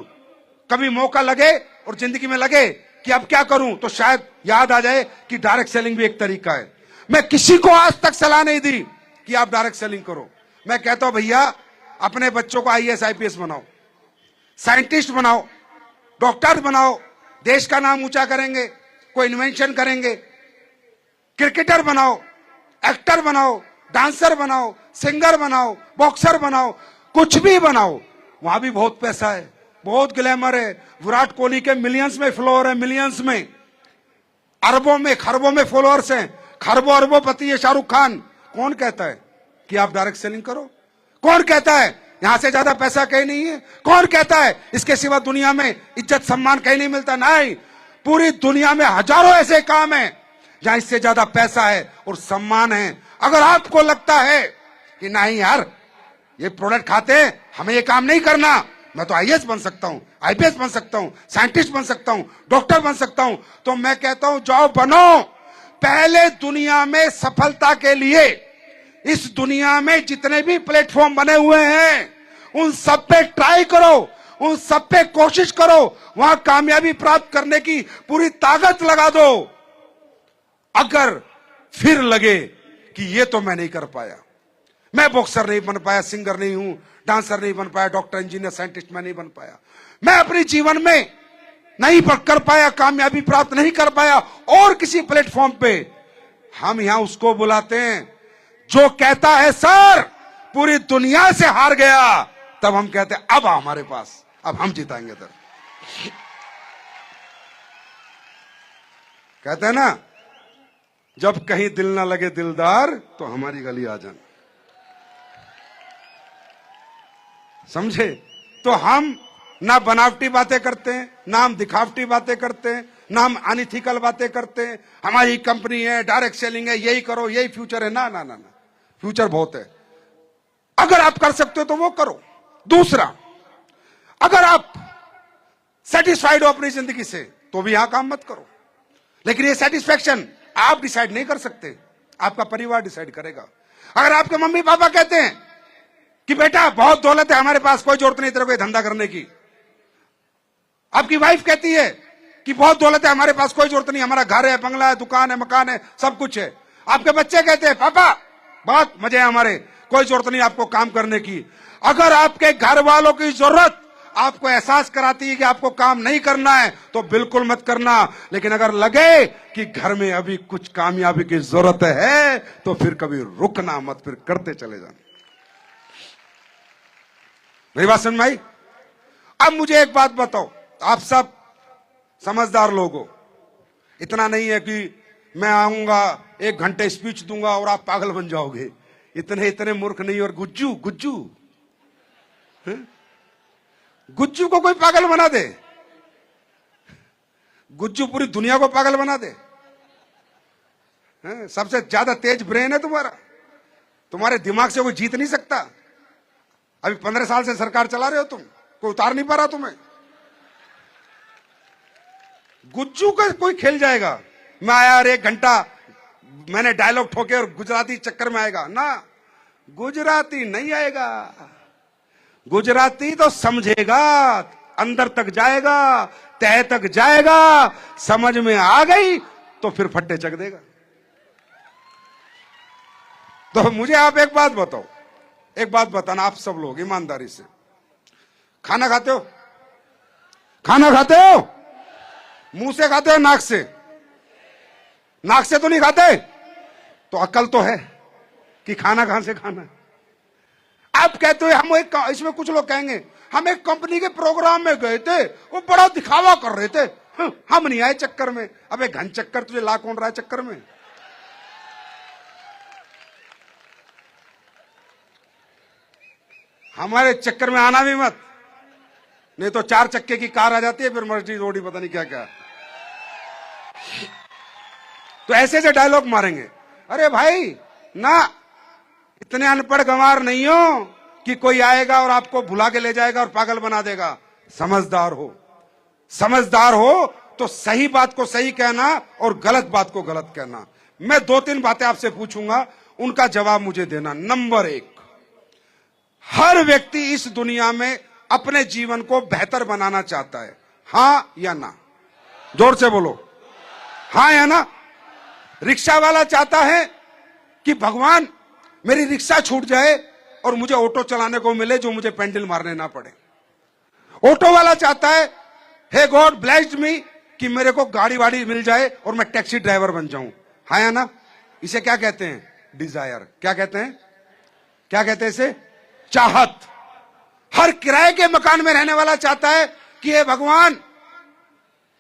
कभी मौका लगे और जिंदगी में लगे कि अब क्या करूं, तो शायद याद आ जाए कि डायरेक्ट सेलिंग भी एक तरीका है। मैं किसी को आज तक सलाह नहीं दी कि आप डायरेक्ट सेलिंग करो। मैं कहता हूं भैया अपने बच्चों को IAS IPS बनाओ, साइंटिस्ट बनाओ, डॉक्टर बनाओ, देश का नाम ऊंचा करेंगे, कोई इन्वेंशन करेंगे, क्रिकेटर बनाओ, एक्टर बनाओ, डांसर बनाओ, सिंगर बनाओ, बॉक्सर बनाओ, कुछ भी बनाओ। वहां भी बहुत पैसा है, बहुत ग्लैमर है। विराट कोहली के मिलियंस में फ्लोर है, मिलियंस में। अरबों में खरबों में फॉलोअर्स हैं, खरबों अरबों पति है शाहरुख खान। कौन कहता है कि आप डायरेक्ट सेलिंग करो? कौन कहता है यहां से ज्यादा पैसा कहीं नहीं है? कौन कहता है इसके सिवा दुनिया में इज्जत सम्मान कहीं नहीं मिलता? नहीं, पूरी दुनिया में हजारों ऐसे काम हैं जहां इससे ज्यादा पैसा है और सम्मान है। अगर आपको लगता है कि नहीं यार ये प्रोडक्ट खाते हैं, हमें ये काम नहीं करना, मैं तो आईएएस बन सकता हूं, आईपीएस बन सकता हूं, साइंटिस्ट बन सकता हूं, डॉक्टर बन सकता हूं, तो मैं कहता हूं जाओ बनो। पहले दुनिया में सफलता के लिए इस दुनिया में जितने भी प्लेटफॉर्म बने हुए हैं उन सब पे ट्राई करो, उन सब पे कोशिश करो, वहां कामयाबी प्राप्त करने की पूरी ताकत लगा दो। अगर फिर लगे कि ये तो मैं नहीं कर पाया, मैं बॉक्सर नहीं बन पाया, सिंगर नहीं हूं, डांसर नहीं बन पाया, डॉक्टर इंजीनियर साइंटिस्ट मैं नहीं बन पाया, मैं अपने जीवन में नहीं कर पाया, कामयाबी प्राप्त नहीं कर पाया और किसी प्लेटफॉर्म पे, हम यहां उसको बुलाते हैं जो कहता है सर पूरी दुनिया से हार गया। तब हम कहते हैं अब हमारे पास, अब हम जिताएंगे। तर कहते हैं ना, जब कहीं दिल ना लगे दिलदार तो हमारी गली आ जाना। समझे? तो हम ना बनावटी बातें करते हैं, ना हम दिखावटी बातें करते हैं, ना हम अनइथिकल बातें करते हैं। हमारी कंपनी है, डायरेक्ट सेलिंग है, यही करो, यही फ्यूचर है। ना ना ना ना, फ्यूचर बहुत है। अगर आप कर सकते हो तो वो करो। दूसरा, अगर आप सेटिस्फाइड हो अपनी जिंदगी से तो भी यहां काम मत करो। लेकिन ये सेटिस्फेक्शन आप डिसाइड नहीं कर सकते, आपका परिवार डिसाइड करेगा। अगर आपके मम्मी पापा कहते हैं कि बेटा बहुत दौलत है हमारे पास, कोई जरूरत नहीं तेरे को धंधा करने की, आपकी वाइफ कहती है कि बहुत दौलत है हमारे पास, कोई जरूरत नहीं, हमारा घर है, बंगला है, दुकान है, मकान है, सब कुछ है। आपके बच्चे कहते हैं पापा बहुत मजे है हमारे, कोई जरूरत नहीं आपको काम करने की। अगर आपके घर वालों की जरूरत आपको एहसास कराती है कि आपको काम नहीं करना है तो बिल्कुल मत करना। लेकिन अगर लगे कि घर में अभी कुछ कामयाबी की जरूरत है तो फिर कभी रुकना मत, फिर करते चले जाना। मेरी बात समझ में आई? अब मुझे एक बात बताओ, आप सब समझदार लोग हो, इतना नहीं है कि मैं आऊंगा 1 घंटे स्पीच दूंगा और आप पागल बन जाओगे, इतने मूर्ख नहीं। और गुज्जू गुज्जू गुज्जू को कोई पागल बना दे, गुज्जू पूरी दुनिया को पागल बना दे। सबसे ज्यादा तेज ब्रेन है तुम्हारा, तुम्हारे दिमाग से कोई जीत नहीं सकता। अभी 15 साल से सरकार चला रहे हो तुम, कोई उतार नहीं पा रहा तुम्हें। गुज्जू का कोई खेल जाएगा, मैं आया और 1 घंटा मैंने डायलॉग ठोके और गुजराती चक्कर में आएगा ना, गुजराती नहीं आएगा। गुजराती तो समझेगा, अंदर तक जाएगा, तह तक जाएगा, समझ में आ गई तो फिर फट्टे चक देगा। तो मुझे आप एक बात बताओ, एक बात बताना आप सब लोग ईमानदारी से, खाना खाते हो? खाना खाते हो? मुंह से खाते हो नाक से? नाक से तो नहीं खाते, तो अकल तो है कि खाना कहां से खाना। आप कहते हो हम एक, इसमें कुछ लोग कहेंगे हम एक कंपनी के प्रोग्राम में गए थे, वो बड़ा दिखावा कर रहे थे, हम नहीं आए चक्कर में। अबे घन चक्कर तुझे ला कौन रहा है चक्कर में? हमारे चक्कर में आना भी मत, नहीं तो 4 चक्के की कार आ जाती है, फिर मर्जी रोडी पता नहीं क्या क्या। तो ऐसे से डायलॉग मारेंगे। अरे भाई ना, इतने अनपढ़ गंवार नहीं हो कि कोई आएगा और आपको भुला के ले जाएगा और पागल बना देगा। समझदार हो, समझदार हो तो सही बात को सही कहना और गलत बात को गलत कहना। मैं 2-3 बातें आपसे पूछूंगा, उनका जवाब मुझे देना। नंबर 1, हर व्यक्ति इस दुनिया में अपने जीवन को बेहतर बनाना चाहता है, हां या ना? जोर से बोलो, हां या ना? रिक्शा वाला चाहता है कि भगवान मेरी रिक्शा छूट जाए और मुझे ऑटो चलाने को मिले जो मुझे पेंडल मारने ना पड़े। ऑटो वाला चाहता है हे गॉड ब्लेस्ड मी कि मेरे को गाड़ी वाड़ी मिल जाए और मैं टैक्सी ड्राइवर बन जाऊं। हाँ या ना? इसे क्या कहते हैं? डिजायर। क्या कहते हैं? क्या कहते हैं इसे? चाहत। हर किराए के मकान में रहने वाला चाहता है कि हे भगवान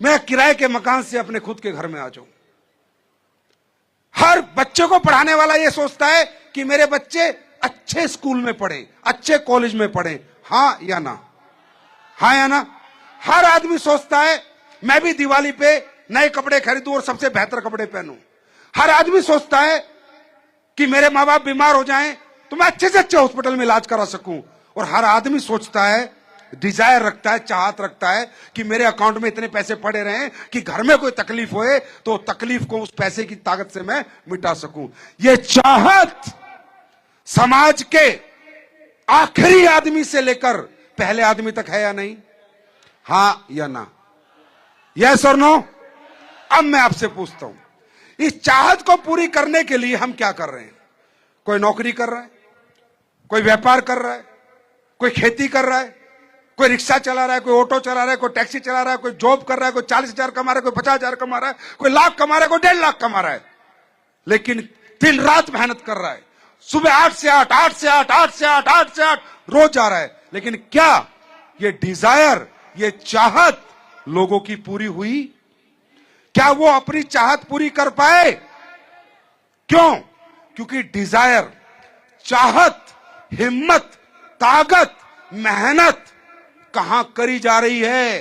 मैं किराए के मकान से अपने खुद के घर में आ जाऊं। हर बच्चे को पढ़ाने वाला यह सोचता है कि मेरे बच्चे अच्छे स्कूल में पढ़े, अच्छे कॉलेज में पढ़े। हां या ना? हां या ना? हर आदमी सोचता है मैं भी दिवाली पे नए कपड़े खरीदूं और सबसे बेहतर कपड़े पहनूं। हर आदमी सोचता है कि मेरे मां बाप बीमार हो जाएं तो मैं अच्छे से अच्छे हॉस्पिटल में इलाज करा सकूं। और हर आदमी सोचता है, डिजायर रखता है, चाहत रखता है कि मेरे अकाउंट में इतने पैसे पड़े रहें कि घर में कोई तकलीफ होए तो तकलीफ को उस पैसे की ताकत से मैं मिटा सकूं। यह चाहत समाज के आखिरी आदमी से लेकर पहले आदमी तक है या नहीं? हां या ना? यस और नो? अब मैं आपसे पूछता हूं, इस चाहत को पूरी करने के लिए हम क्या कर रहे हैं? कोई नौकरी कर रहा है, कोई व्यापार कर रहा है, कोई खेती कर रहा है, कोई रिक्शा चला रहा है, कोई ऑटो चला रहा है, कोई टैक्सी चला रहा है, कोई जॉब कर रहा है, कोई 40,000 कमा रहा है, कोई 50,000 कमा रहा है, कोई लाख कमा रहा है, कोई 1.5 लाख कमा रहा है, लेकिन दिन रात मेहनत कर रहा है। सुबह 8 से 8, 8 से 8, 8 से 8, 8 से 8 रोज जा रहा है। लेकिन क्या ये डिजायर, ये चाहत लोगों की पूरी हुई? क्या वो अपनी चाहत पूरी कर पाए? क्यों? क्योंकि डिजायर, चाहत, हिम्मत, ताकत, मेहनत कहां करी जा रही है,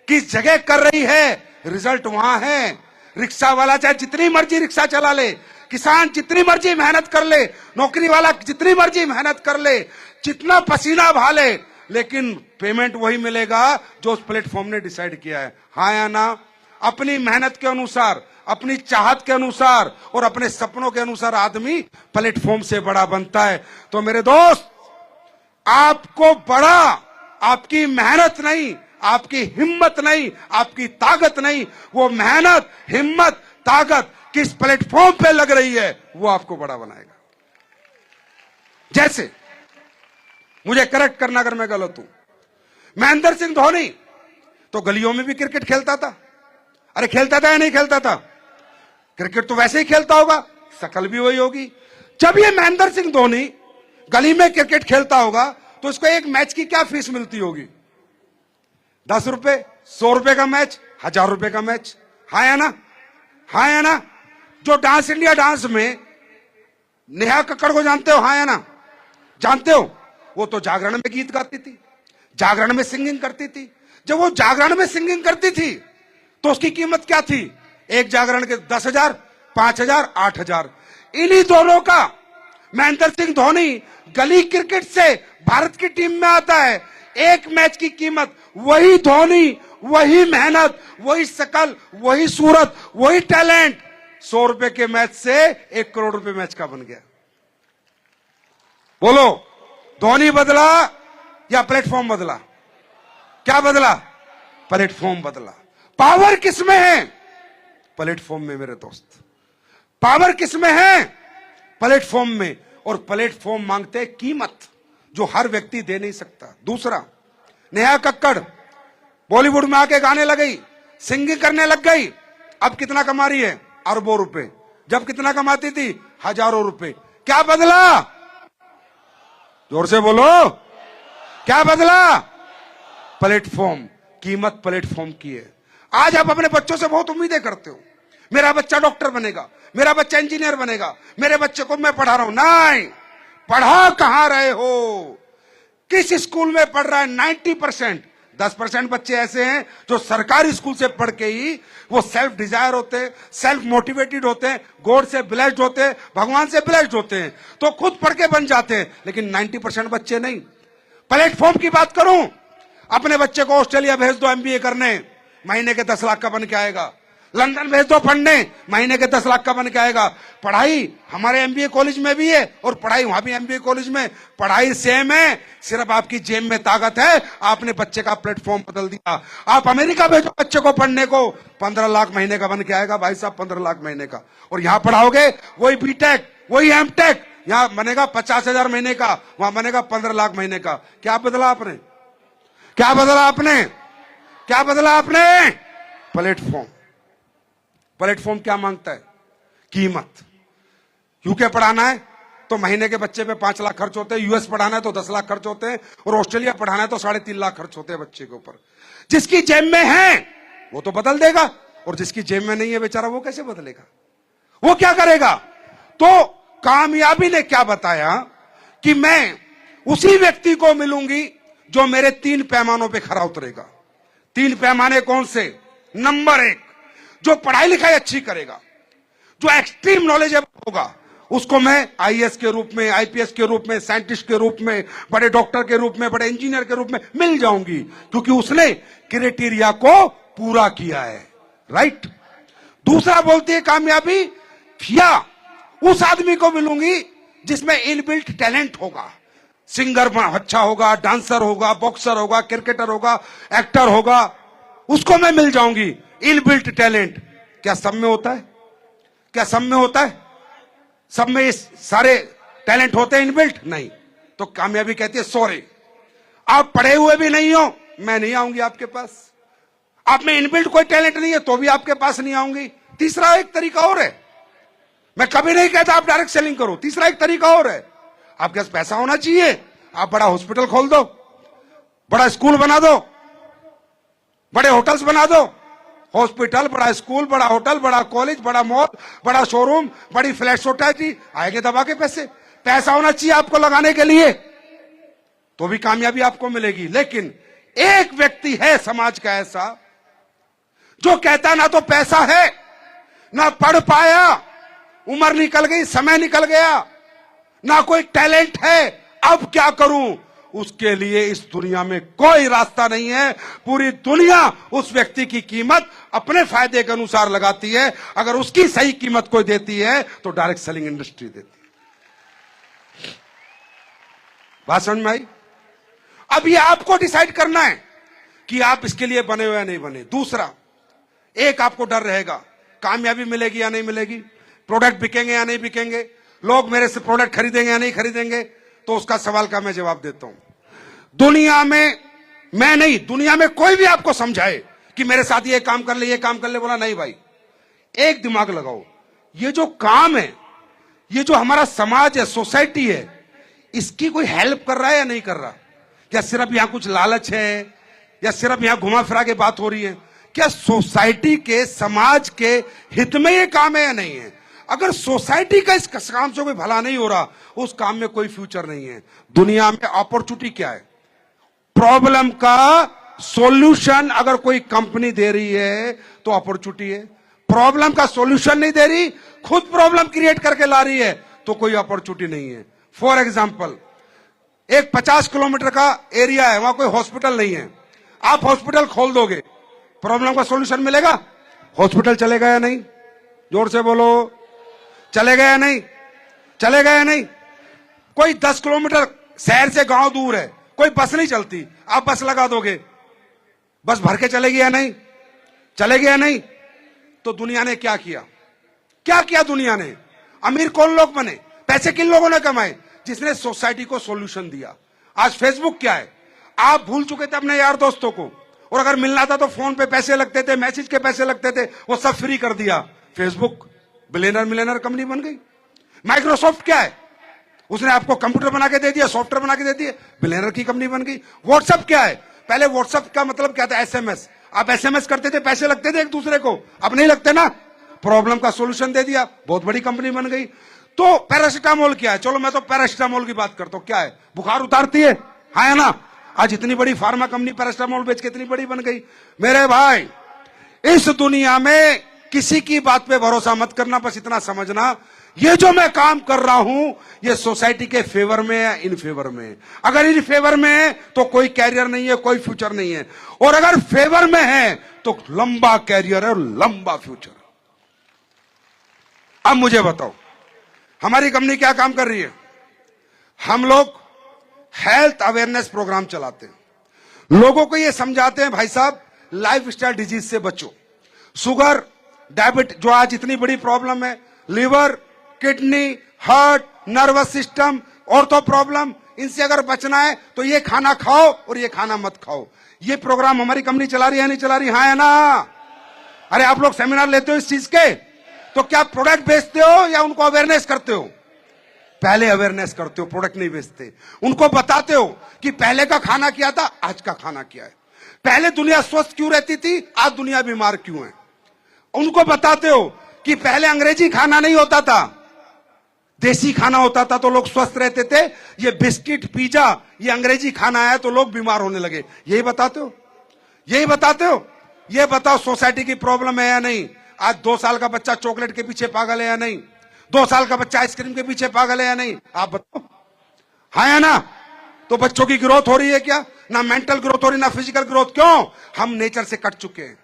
किस जगह कर रही है, रिजल्ट वहां है। रिक्शा वाला चाहे जितनी मर्जी रिक्शा चला ले, किसान जितनी मर्जी मेहनत कर ले, नौकरी वाला जितनी मर्जी मेहनत कर ले, जितना पसीना बहा ले, लेकिन पेमेंट वही मिलेगा जो उस प्लेटफॉर्म ने डिसाइड किया है। हां या ना? अपनी मेहनत के अनुसार, अपनी चाहत के अनुसार और अपने सपनों के अनुसार आदमी प्लेटफॉर्म से बड़ा बनता है। तो मेरे दोस्त, आपको बड़ा आपकी मेहनत नहीं, आपकी हिम्मत नहीं, आपकी ताकत नहीं, वो मेहनत, हिम्मत, ताकत किस प्लेटफॉर्म पे लग रही है वो आपको बड़ा बनाएगा। जैसे मुझे करेक्ट करना अगर मैं गलत हूं, महेंद्र सिंह धोनी तो गलियों में भी क्रिकेट खेलता था। अरे खेलता था या नहीं खेलता था? क्रिकेट तो वैसे ही खेलता होगा, शकल भी वही होगी। जब ये महेंद्र सिंह धोनी गली में क्रिकेट खेलता होगा तो उसको एक मैच की क्या फीस मिलती होगी? 10 रुपए, 100 रुपए का मैच, 1000 रुपए का मैच। हाँ या ना? हाँ या ना? जो डांस इंडिया डांस में नेहा कक्कड़ को जानते हो? हाँ या ना? जानते हो? वो तो जागरण में गीत गाती थी, जागरण में सिंगिंग करती थी। जब वो जागरण में सिंगिंग करती थी तो उसकी कीमत क्या थी? एक जागरण के 10,000, 5,000, 8,000। इन्हीं दोनों का महेंद्र सिंह धोनी गली क्रिकेट से भारत की टीम में आता है। एक मैच की कीमत, वही धोनी, वही मेहनत, वही शकल, वही सूरत, वही टैलेंट 100 रुपए के मैच से 1 करोड़ रुपए मैच का बन गया। बोलो, धोनी बदला या प्लेटफॉर्म बदला? क्या बदला? प्लेटफॉर्म बदला। पावर किसमें है? प्लेटफॉर्म में मेरे दोस्त। पावर किसमें है? प्लेटफॉर्म में। और प्लेटफॉर्म मांगते हैं कीमत जो हर व्यक्ति दे नहीं सकता। दूसरा, नेहा कक्कड़ बॉलीवुड में आके गाने लग गई, सिंगिंग करने लग गई। अब कितना कमा रही है? अरबों रुपए। जब कितना कमाती थी? हजारों रुपए। क्या बदला? जोर से बोलो, क्या बदला? प्लेटफॉर्म। कीमत प्लेटफॉर्म की है। आज आप अपने बच्चों से बहुत उम्मीदें करते हो, मेरा बच्चा डॉक्टर बनेगा, मेरा बच्चा इंजीनियर बनेगा, मेरे बच्चे को मैं पढ़ा रहा हूं। नहीं, पढ़ा कहां रहे हो? किस स्कूल में पढ़ रहा है? 90%। 10% बच्चे ऐसे हैं जो सरकारी स्कूल से पढ़ के ही वो सेल्फ डिजायर होते हैं, सेल्फ मोटिवेटेड होते हैं, गॉड से ब्लेस्ड होते हैं, भगवान से ब्लेस्ड होते हैं, तो खुद पढ़ के बन जाते हैं। लेकिन 90% बच्चे नहीं। प्लेटफॉर्म की बात करूं, अपने बच्चे को ऑस्ट्रेलिया भेज दो एमबीए करने, महीने के 10 लाख का बन के आएगा। लंदन भेज दो पढ़ने, महीने के 10 लाख का बन के आएगा। पढ़ाई हमारे एमबीए कॉलेज में भी है और पढ़ाई वहां भी एमबीए कॉलेज में, पढ़ाई सेम है, सिर्फ आपकी जेब में ताकत है। आपने बच्चे का प्लेटफॉर्म बदल दिया। आप अमेरिका भेजो बच्चे को पढ़ने को, 15 लाख महीने का बन के आएगा भाई साहब, 15 लाख महीने का। और यहां पढ़ाओगे वही बीटेक, वही एमटेक, यहां बनेगा 50,000 महीने का, वहां बनेगा 15 लाख महीने का। क्या बदला आपने? क्या बदला आपने? क्या बदला आपने? प्लेटफॉर्म। प्लेटफॉर्म क्या मांगता है? कीमत। यूके पढ़ाना है तो महीने के बच्चे पे 5 लाख खर्च होते हैं, यूएस पढ़ाना है तो 10 लाख खर्च होते हैं, और ऑस्ट्रेलिया पढ़ाना है तो 3.5 लाख खर्च होते हैं बच्चे के ऊपर। जिसकी जेब में है वो तो बदल देगा, और जिसकी जेब में नहीं है बेचारा वो कैसे बदलेगा? वो क्या करेगा? तो कामयाबी ने क्या बताया कि मैं उसी व्यक्ति को मिलूंगी जो मेरे 3 पैमानों पे खरा उतरेगा। 3 पैमाने कौन से? नंबर 1, जो पढ़ाई लिखाई अच्छी करेगा, जो एक्सट्रीम नॉलेजेबल होगा, उसको मैं आईएएस के रूप में, आईपीएस के रूप में, साइंटिस्ट के रूप में, बड़े डॉक्टर के रूप में, बड़े इंजीनियर के रूप में मिल जाऊंगी, क्योंकि उसने क्राइटेरिया को पूरा किया है। राइट। दूसरा बोलती है कामयाबी, या उस आदमी को मिलूंगी जिसमें इनबिल्ट टैलेंट होगा, सिंगर अच्छा होगा, डांसर होगा, बॉक्सर होगा, क्रिकेटर होगा, एक्टर होगा, उसको मैं मिल जाऊंगी। इनबिल्ट टैलेंट क्या सब में होता है? क्या सब में होता है? सब में इस सारे टैलेंट होते हैं इनबिल्ट? नहीं। तो कामयाबी कहती है सॉरी, आप पढ़े हुए भी नहीं हो, मैं नहीं आऊंगी आपके पास। आप में इनबिल्ट कोई टैलेंट नहीं है तो भी आपके पास नहीं आऊंगी। तीसरा एक तरीका और है, मैं कभी नहीं कहता आप डायरेक्ट सेलिंग करो, तीसरा एक तरीका और है, आपके पास पैसा होना चाहिए, आप बड़ा हॉस्पिटल खोल दो, बड़ा स्कूल बना दो, बड़े होटल्स बना दो। हॉस्पिटल, बड़ा स्कूल, बड़ा होटल, बड़ा कॉलेज, बड़ा मॉल, बड़ा शोरूम, बड़ी फ्लैट सोसाइटी, आएंगे दबा के पैसे। पैसा होना चाहिए आपको लगाने के लिए, तो भी कामयाबी आपको मिलेगी। लेकिन एक व्यक्ति है समाज का ऐसा जो कहता ना तो पैसा है, ना पढ़ पाया, उम्र निकल गई, समय निकल गया, ना कोई टैलेंट है, अब क्या करूं? उसके लिए इस दुनिया में कोई रास्ता नहीं है। पूरी दुनिया उस व्यक्ति की कीमत अपने फायदे के अनुसार लगाती है। अगर उसकी सही कीमत कोई देती है तो डायरेक्ट सेलिंग इंडस्ट्री देती है। बात समझ में आई? अब ये आपको डिसाइड करना है कि आप इसके लिए बने हो या नहीं बने। दूसरा, एक आपको डर रहेगा, कामयाबी मिलेगी या नहीं मिलेगी, प्रोडक्ट बिकेंगे या नहीं बिकेंगे, लोग मेरे से प्रोडक्ट खरीदेंगे या नहीं खरीदेंगे। तो उसका सवाल का मैं जवाब देता हूं। दुनिया में, मैं नहीं, दुनिया में कोई भी आपको समझाए कि मेरे साथ ये काम कर ले, ये काम कर ले, बोला नहीं भाई, एक दिमाग लगाओ, ये जो काम है, ये जो हमारा समाज है, सोसाइटी है, इसकी कोई हेल्प कर रहा है या नहीं कर रहा? क्या सिर्फ यहां कुछ लालच है, या सिर्फ यहां घुमा फिरा के बात हो रही है? क्या सोसाइटी के, समाज के हित में ये काम है या नहीं है? अगर सोसाइटी का इस काम से कोई भला नहीं हो रहा, उस काम में कोई फ्यूचर नहीं है। दुनिया में अपॉर्चुनिटी क्या है? प्रॉब्लम का सॉल्यूशन अगर कोई कंपनी दे रही है तो अपॉर्चुनिटी है। प्रॉब्लम का सॉल्यूशन नहीं दे रही, खुद प्रॉब्लम क्रिएट करके ला रही है, तो कोई अपॉर्चुनिटी नहीं है। फॉर एग्जांपल, एक 50 किलोमीटर का एरिया है, वहां कोई हॉस्पिटल नहीं है, आप हॉस्पिटल खोल दोगे, प्रॉब्लम का सॉल्यूशन मिलेगा? हॉस्पिटल चलेगा या नहीं? जोर से बोलो, चलेगा या नहीं? चलेगा या नहीं? कोई 10 किलोमीटर शहर से गांव दूर है, कोई बस नहीं चलती, आप बस लगा दोगे, बस भर के चलेगी या नहीं? चलेगी या नहीं? तो दुनिया ने क्या किया? क्या किया दुनिया ने? अमीर कौन लोग बने? पैसे किन लोगों ने कमाए? जिसने सोसाइटी को सॉल्यूशन दिया। आज फेसबुक क्या है? आप भूल चुके थे अपने यार दोस्तों को, और अगर मिलना था तो फोन पे पैसे लगते थे, मैसेज के पैसे लगते थे, वो सब फ्री कर दिया। फेसबुक बिलियनर मिलियनर कंपनी बन गई। माइक्रोसॉफ्ट क्या है? उसने आपको कंप्यूटर बना के दे दिया, सॉफ्टवेयर बना के दे दिया, बिलियनर की कंपनी बन गई। व्हाट्सएप क्या है? पहले व्हाट्सएप का मतलब क्या था? एसएमएस। आप एसएमएस करते थे, पैसे लगते थे एक दूसरे को, अब नहीं लगते ना। प्रॉब्लम का सॉल्यूशन दे दिया, बहुत बड़ी कंपनी बन गई। तो पैरासिटामोल क्या है? चलो मैं तो पैरासिटामोल की बात करता हूं। क्या है? बुखार उतारती है, हाँ है ना? आज इतनी बड़ी फार्मा कंपनी पैरासिटामोल बेच के इतनी बड़ी बन गई। मेरे भाई, इस दुनिया में किसी की बात पे भरोसा मत करना, बस इतना समझना, ये जो मैं काम कर रहा हूं, ये सोसाइटी के फेवर में है, इन फेवर में है। अगर इन फेवर में है तो कोई कैरियर नहीं है, कोई फ्यूचर नहीं है, और अगर फेवर में है तो लंबा कैरियर है और लंबा फ्यूचर। अब मुझे बताओ, हमारी कंपनी क्या काम कर रही है? हम लोग हेल्थ अवेयरनेस प्रोग्राम चलाते हैं, लोगों को ये समझाते हैं, भाई साहब लाइफस्टाइल डिजीज से बचो। शुगर, डायबिटीज जो आज इतनी बड़ी प्रॉब्लम है, liver, kidney, heart, nervous system, ortho problem, इनसे अगर बचना है तो ये खाना खाओ और ये खाना मत खाओ। ये प्रोग्राम हमारी कंपनी चला रही है नहीं चला रही? हाँ है ना? अरे आप लोग सेमिनार लेते हो इस चीज के, तो क्या प्रोडक्ट बेचते हो या उनको अवेयरनेस करते हो? पहले अवेयरनेस करते हो, प्रोडक्ट नहीं बेचते। उनको बताते हो कि पहले का खाना क्या था, आज का खाना क्या है, पहले दुनिया स्वस्थ क्यों रहती थी, आज दुनिया बीमार क्यों है। उनको बताते हो कि पहले अंग्रेजी खाना नहीं होता था, देसी खाना होता था तो लोग स्वस्थ रहते थे। ये बिस्किट पिज्जा ये अंग्रेजी खाना आया तो लोग बीमार होने लगे। यही बताते हो, यही बताते हो। ये बताओ सोसाइटी की प्रॉब्लम है या नहीं? आज 2 साल का बच्चा चॉकलेट के पीछे पागल है या नहीं? 2 साल का बच्चा आइसक्रीम के पीछे पागल है या नहीं? आप बताओ, हाँ या ना? तो बच्चों की ग्रोथ हो रही है क्या? ना मेंटल ग्रोथ हो रही, ना फिजिकल ग्रोथ। क्यों? हम नेचर से कट चुके हैं,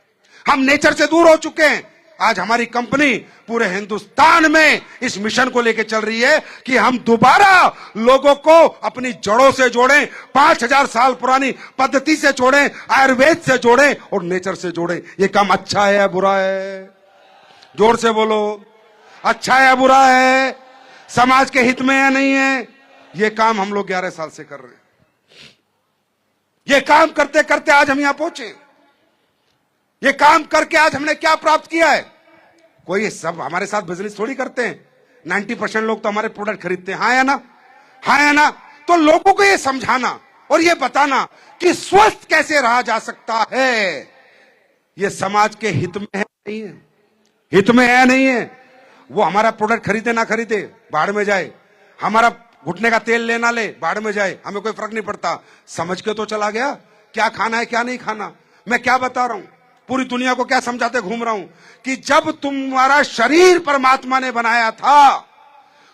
हम नेचर से दूर हो चुके हैं। आज हमारी कंपनी पूरे हिंदुस्तान में इस मिशन को लेकर चल रही है कि हम दोबारा लोगों को अपनी जड़ों से जोड़ें, 5000 साल पुरानी पद्धति से जोड़ें, आयुर्वेद से जोड़ें और नेचर से जोड़ें। ये काम अच्छा है या बुरा है? जोर से बोलो, अच्छा है या बुरा है? समाज के हित में या नहीं है? ये काम हम लोग 11 साल से कर रहे हैं। ये काम करते करते आज हम यहां पहुंचे। ये काम करके आज हमने क्या प्राप्त किया है? कोई सब हमारे साथ बिजनेस थोड़ी करते हैं। 90% लोग तो हमारे प्रोडक्ट खरीदते हैं, हाँ या ना? हाँ या ना? तो लोगों को ये समझाना और ये बताना कि स्वस्थ कैसे रहा जा सकता है, ये समाज के हित में है नहीं है? हित में है नहीं है? वो हमारा प्रोडक्ट खरीदे ना खरीदे, बाढ़ में जाए। हमारा घुटने का तेल लेना ले, बाढ़ में जाए, हमें कोई फर्क नहीं पड़ता। समझ के तो चला गया क्या खाना है क्या नहीं खाना। मैं क्या बता रहा हूं, पूरी दुनिया को क्या समझाते घूम रहा हूं कि जब तुम्हारा शरीर परमात्मा ने बनाया था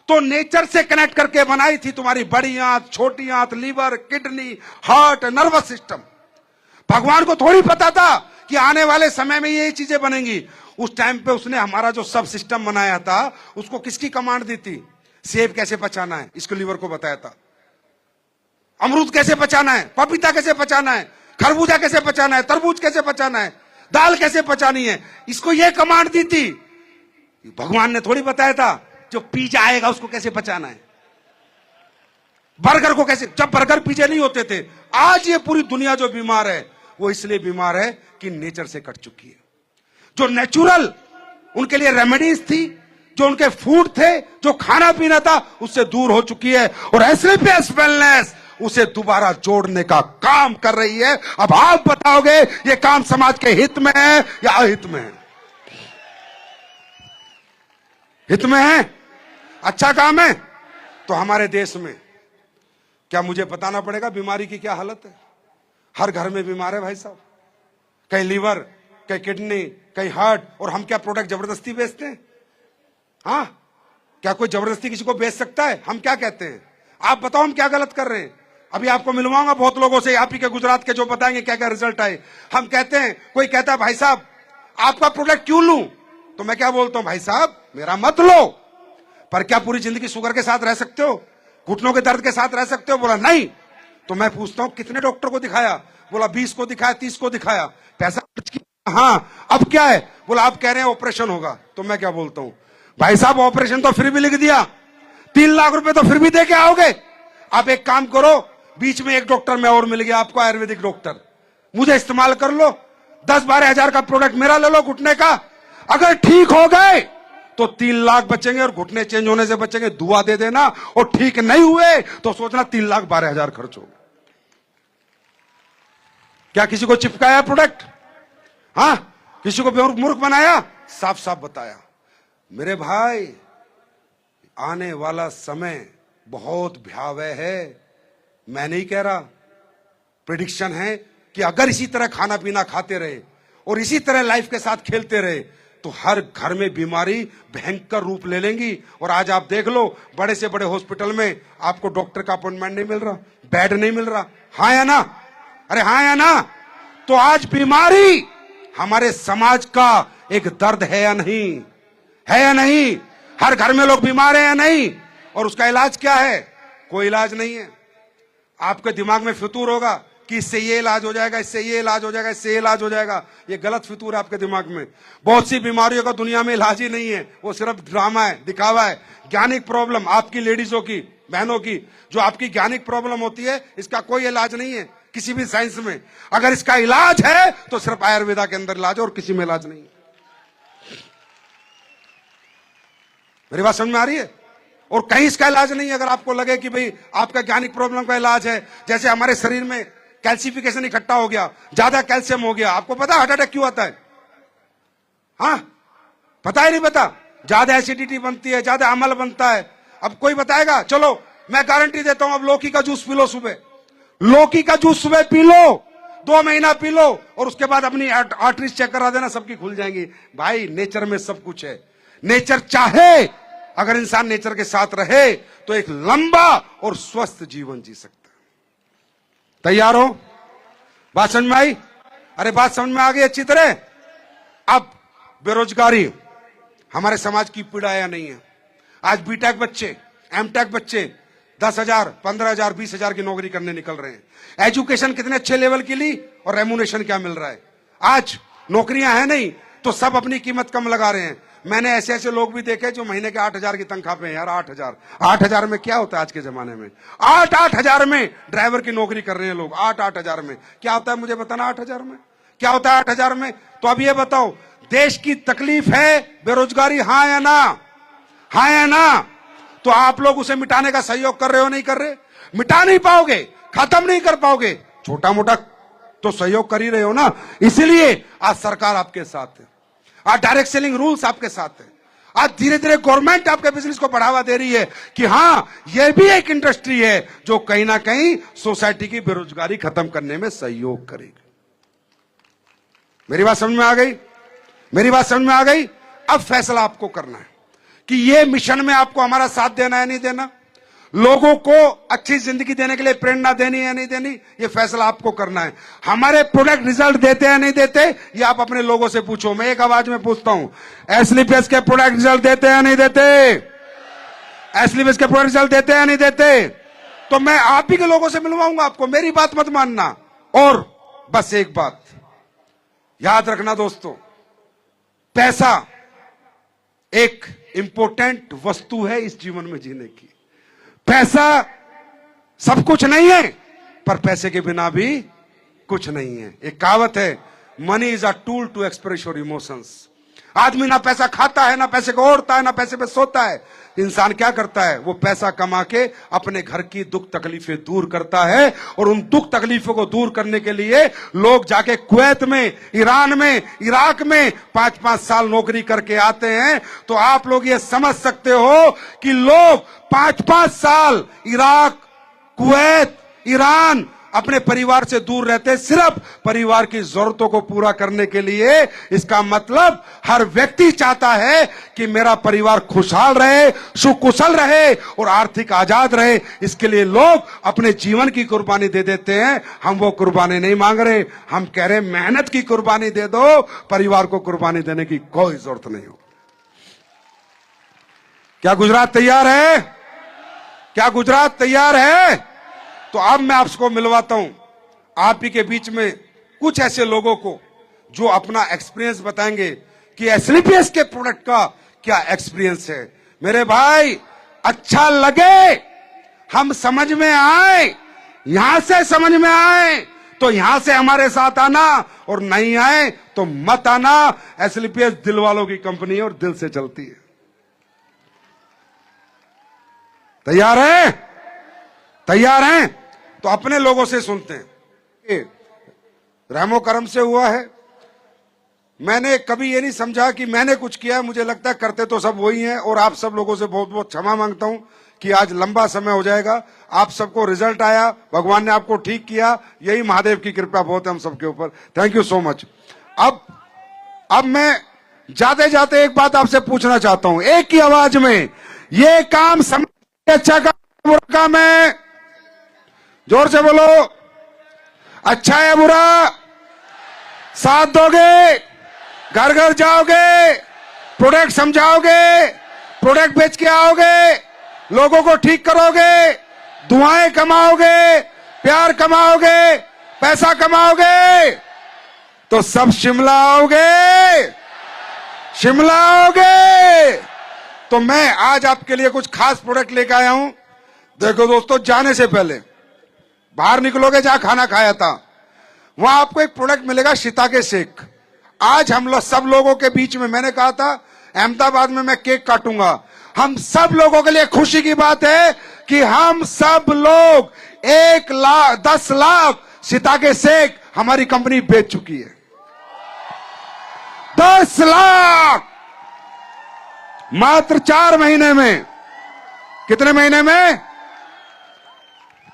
तो नेचर से कनेक्ट करके बनाई थी। तुम्हारी बड़ी आंत, छोटी आंत, liver, kidney, heart, nervous system. भगवान को थोड़ी पता था कि आने वाले समय में ये चीजें बनेंगी। उस टाइम पे उसने हमारा जो सब सिस्टम बनाया था उसको किसकी कमांड दी थी? सेब कैसे पचाना है इसको लीवर को बताया था। अमरूद कैसे पचाना है, पपीता कैसे पचाना है, खरबूजा कैसे पचाना है, तरबूज कैसे पचाना है, दाल कैसे पचानी है, इसको ये कमांड दी थी। भगवान ने थोड़ी बताया था जो पिज्जा आएगा उसको कैसे पचाना है, बर्गर को कैसे। जब बर्गर पिज्जा नहीं होते थे। आज ये पूरी दुनिया जो बीमार है वो इसलिए बीमार है कि नेचर से कट चुकी है। जो नेचुरल उनके लिए रेमेडीज थी, जो उनके फूड थे, जो खाना पीना था, उससे दूर हो चुकी है और एसलीपियस वेलनेस उसे दोबारा जोड़ने का काम कर रही है। अब आप बताओगे ये काम समाज के हित में है या अहित में है? हित में है, अच्छा काम है। तो हमारे देश में क्या मुझे बताना पड़ेगा बीमारी की क्या हालत है? हर घर में बीमार है भाई साहब, कहीं लीवर, कहीं किडनी, कहीं हार्ट। और हम क्या प्रोडक्ट जबरदस्ती बेचते हैं? हाँ, क्या कोई जबरदस्ती किसी को बेच सकता है? हम क्या कहते हैं? आप बताओ हम क्या गलत कर रहे हैं? अभी आपको मिलवाऊंगा बहुत लोगों से, आप ही के गुजरात के, जो बताएंगे क्या क्या रिजल्ट आए। हम कहते हैं, कोई कहता है भाई साहब आपका प्रोडक्ट क्यों लूं? तो मैं क्या बोलता हूं, भाई साहब मेरा मत लो, पर क्या पूरी जिंदगी शुगर के साथ रह सकते हो, घुटनों के दर्द के साथ रह सकते हो? बोला नहीं। तो मैं पूछता हूं कितने डॉक्टर को दिखाया? बोला 20 को दिखाया, 30 को दिखाया, पैसा खर्च किया। हाँ, अब क्या है? बोला आप कह रहे हैं ऑपरेशन होगा। तो मैं क्या बोलता हूं, भाई साहब ऑपरेशन तो फिर भी लिख दिया, 3 लाख रुपए तो फिर भी दे के आओगे। आप एक काम करो, बीच में एक डॉक्टर में और मिल गया आपको, आयुर्वेदिक डॉक्टर, मुझे इस्तेमाल कर लो, 10-12 हजार का प्रोडक्ट मेरा ले लो घुटने का। अगर ठीक हो गए तो 3 लाख बचेंगे और घुटने चेंज होने से बचेंगे। दुआ दे देना। और ठीक नहीं हुए तो सोचना 3,12,000 खर्च हो। क्या किसी को चिपकाया प्रोडक्ट? हाँ, किसी को मूर्ख बनाया? साफ साफ बताया। मेरे भाई आने वाला समय बहुत भयावह है। मैं नहीं कह रहा, प्रेडिक्शन है कि अगर इसी तरह खाना पीना खाते रहे और इसी तरह लाइफ के साथ खेलते रहे तो हर घर में बीमारी भयंकर रूप ले लेंगी। और आज आप देख लो, बड़े से बड़े हॉस्पिटल में आपको डॉक्टर का अपॉइंटमेंट नहीं मिल रहा, बेड नहीं मिल रहा। हाँ या ना? अरे हाँ या ना? तो आज बीमारी हमारे समाज का एक दर्द है या नहीं? है या नहीं? हर घर में लोग बीमार हैं या नहीं? और उसका इलाज क्या है? कोई इलाज नहीं है। आपके दिमाग में फितूर होगा कि इससे ये इलाज हो जाएगा, इससे ये इलाज हो जाएगा, इससे ये इलाज हो जाएगा। ये गलत फितूर है आपके दिमाग में। बहुत सी बीमारियों का दुनिया में इलाज ही नहीं है, वो सिर्फ ड्रामा है, दिखावा है। ज्ञानिक प्रॉब्लम आपकी लेडीजों की, बहनों की, जो आपकी ज्ञानिक प्रॉब्लम होती है, इसका कोई इलाज नहीं है किसी भी साइंस में। अगर इसका इलाज है तो सिर्फ आयुर्वेदा के अंदर इलाज है और किसी में इलाज नहीं है। मेरी बात समझ में आ रही है? और कहीं इसका इलाज नहीं है। अगर आपको लगे कि भाई आपका ज्ञानिक प्रॉब्लम का इलाज है, जैसे हमारे शरीर में कैल्सिफिकेशन इकट्ठा हो गया, ज्यादा कैल्शियम हो गया। आपको पता हार्ट अटैक क्यों आता है? हाँ, पता ही नहीं पता, ज्यादा एसिडिटी बनती है, ज्यादा अमल बनता है। अब कोई बताएगा? चलो मैं गारंटी देता हूं, अब लौकी का जूस पी लो सुबह, लौकी का जूस सुबह पी लो, 2 महीना पी लो, और उसके बाद अपनी आर्टरीज चेक करा देना, सबकी खुल जाएंगी। भाई नेचर में सब कुछ है। नेचर चाहे, अगर इंसान नेचर के साथ रहे तो एक लंबा और स्वस्थ जीवन जी सकता है। तैयार हो? बात समझ में आई? अरे बात समझ में आ गई अच्छी तरह? अब बेरोजगारी हमारे समाज की पीड़ा या नहीं है? आज बीटेक बच्चे, एमटेक बच्चे 10,000, 15,000, 20,000 की नौकरी करने निकल रहे हैं। एजुकेशन कितने अच्छे लेवल की ली और रेम्यूनरेशन क्या मिल रहा है? आज नौकरियां हैं नहीं तो सब अपनी कीमत कम लगा रहे हैं। मैंने ऐसे ऐसे लोग भी देखे जो महीने के 8,000 की तनख्वाह पे हैं। यार 8,000 में क्या होता है आज के जमाने में? 8,000 में ड्राइवर की नौकरी कर रहे हैं लोग। 8,000 में क्या होता है? मुझे बताना, 8,000 में क्या होता है? 8,000 में तो अब ये बताओ, देश की तकलीफ है बेरोजगारी, हाँ या ना? हाँ या ना? तो आप लोग उसे मिटाने का सहयोग कर रहे हो? नहीं कर रहे? मिटा नहीं पाओगे, खत्म नहीं कर पाओगे, छोटा मोटा तो सहयोग कर ही रहे हो ना। इसीलिए आज सरकार आपके साथ है, आज डायरेक्ट सेलिंग रूल्स आपके साथ है, आज धीरे धीरे गवर्नमेंट आपके बिजनेस को बढ़ावा दे रही है कि हां यह भी एक इंडस्ट्री है जो कहीं ना कहीं सोसाइटी की बेरोजगारी खत्म करने में सहयोग करेगी। मेरी बात समझ में आ गई? मेरी बात समझ में आ गई? अब फैसला आपको करना है कि ये मिशन में आपको हमारा साथ देना है नहीं देना, लोगों को अच्छी जिंदगी देने के लिए प्रेरणा देनी है नहीं देनी, ये फैसला आपको करना है। हमारे प्रोडक्ट रिजल्ट देते हैं नहीं देते, ये आप अपने लोगों से पूछो। मैं एक आवाज में पूछता हूं, एसलीपीएस के प्रोडक्ट रिजल्ट देते हैं नहीं देते? एसलीपीएस के प्रोडक्ट रिजल्ट देते हैं नहीं देते? तो मैं आप ही के लोगों से मिलवाऊंगा आपको, मेरी बात मत मानना। और बस एक बात याद रखना दोस्तों, पैसा एक इंपॉर्टेंट वस्तु है इस जीवन में जीने की। पैसा सब कुछ नहीं है, पर पैसे के बिना भी कुछ नहीं है। एक कहावत है, money is a tool to express your emotions. आदमी ना पैसा खाता है, ना पैसे को ओढ़ता है, ना पैसे पे सोता है। इंसान क्या करता है? वो पैसा कमा के अपने घर की दुख तकलीफें दूर करता है, और उन दुख तकलीफों को दूर करने के लिए लोग जाके कुवैत में, ईरान में, इराक में 5-5 साल नौकरी करके आते हैं। तो आप लोग ये समझ सकते हो कि लोग 5-5 साल इराक, कुवैत, ईरान अपने परिवार से दूर रहते सिर्फ परिवार की जरूरतों को पूरा करने के लिए। इसका मतलब हर व्यक्ति चाहता है कि मेरा परिवार खुशहाल रहे, सुकुशल रहे और आर्थिक आजाद रहे। इसके लिए लोग अपने जीवन की कुर्बानी दे देते हैं। हम वो कुर्बानी नहीं मांग रहे, हम कह रहे मेहनत की कुर्बानी दे दो, परिवार को कुर्बानी देने की कोई जरूरत नहीं हो। क्या गुजरात तैयार है? क्या गुजरात तैयार है? तो अब मैं आपको मिलवाता हूं आप ही के बीच में कुछ ऐसे लोगों को जो अपना एक्सपीरियंस बताएंगे कि एसलीपीएस के प्रोडक्ट का क्या एक्सपीरियंस है। मेरे भाई, अच्छा लगे, हम समझ में आए, यहां से समझ में आए तो यहां से हमारे साथ आना, और नहीं आए तो मत आना। एसलीपीएस दिल वालों की कंपनी है और दिल से चलती है। तैयार है? तैयार हैं? तो अपने लोगों से सुनते हैं। रहमो करम से हुआ है। मैंने कभी ये नहीं समझा कि मैंने कुछ किया है, मुझे लगता है करते तो सब वही हैं। और आप सब लोगों से बहुत बहुत क्षमा मांगता हूं कि आज लंबा समय हो जाएगा। आप सबको रिजल्ट आया, भगवान ने आपको ठीक किया, यही महादेव की कृपा बहुत है हम सबके ऊपर। Thank you so much. अब मैं जाते जाते एक बात आपसे पूछना चाहता हूं, एक ही आवाज में, ये काम समझ अच्छा काम बुरा काम है? जोर से बोलो, अच्छा है बुरा? साथ दोगे? घर घर जाओगे? प्रोडक्ट समझाओगे? प्रोडक्ट बेच के आओगे? लोगों को ठीक करोगे? दुआएं कमाओगे? प्यार कमाओगे? पैसा कमाओगे? तो सब शिमला आओगे? शिमला आओगे? तो मैं आज आपके लिए कुछ खास प्रोडक्ट लेकर आया हूं। देखो दोस्तों, जाने से पहले बाहर निकलोगे, जहां खाना खाया था वहां आपको एक प्रोडक्ट मिलेगा, शिताके शेक। आज हम लोग सब लोगों के बीच में, मैंने कहा था अहमदाबाद में मैं केक काटूंगा। हम सब लोगों के लिए खुशी की बात है कि हम सब लोग 10 लाख शिताके शेक हमारी कंपनी बेच चुकी है। 10 लाख मात्र 4 महीने में। कितने महीने में?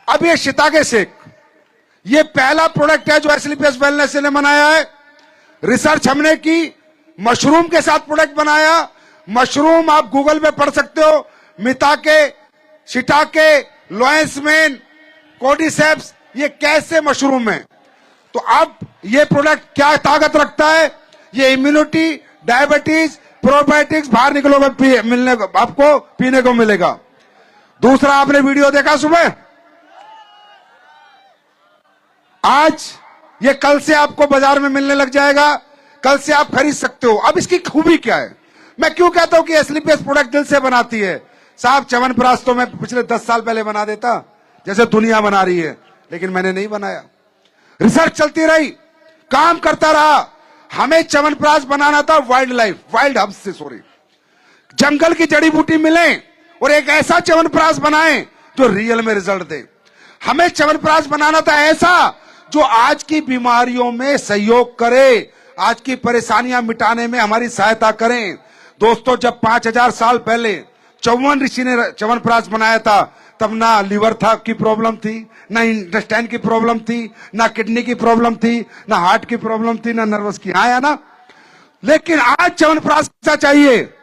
अब ये शिताके शेक, ये पहला प्रोडक्ट है जो एस्क्लेपियस वेलनेस ने बनाया है। रिसर्च हमने की, मशरूम के साथ प्रोडक्ट बनाया। मशरूम आप गूगल पे पढ़ सकते हो, मिताके, शिटाके, लॉयंसमेन, कोडिसेप्स, ये कैसे मशरूम है। तो अब ये प्रोडक्ट क्या ताकत रखता है? ये इम्यूनिटी, डायबिटीज, प्रोबायोटिक्स बाहर निकलोगे मिलने को, आपको पीने को मिलेगा। दूसरा, आपने वीडियो देखा सुबह, आज ये कल से आपको बाजार में मिलने लग जाएगा, कल से आप खरीद सकते हो। अब इसकी खूबी क्या है? मैं क्यों कहता हूं कि एस्क्लेपियस प्रोडक्ट दिल से बनाती है? साहब, च्यवनप्राश तो मैं पिछले 10 साल पहले बना देता, जैसे दुनिया बना रही है, लेकिन मैंने नहीं बनाया। रिसर्च चलती रही, काम करता रहा। हमें च्यवनप्राश बनाना था वाइल्ड हब्स से, जंगल की जड़ी बूटी मिले और एक ऐसा च्यवनप्राश बनाएं जो रियल में रिजल्ट दे। हमें च्यवनप्राश बनाना था ऐसा जो आज की बीमारियों में सहयोग करे, आज की परेशानियां मिटाने में हमारी सहायता करें। दोस्तों, जब 5000 साल पहले चौवन ऋषि ने च्यवनप्राश बनाया था, तब ना लिवर था की प्रॉब्लम थी, ना इंटेस्टाइन की प्रॉब्लम थी, ना किडनी की प्रॉब्लम थी, ना हार्ट की प्रॉब्लम थी, ना नर्वस की। आया ना? लेकिन आज च्यवनप्राश ऐसा चाहिए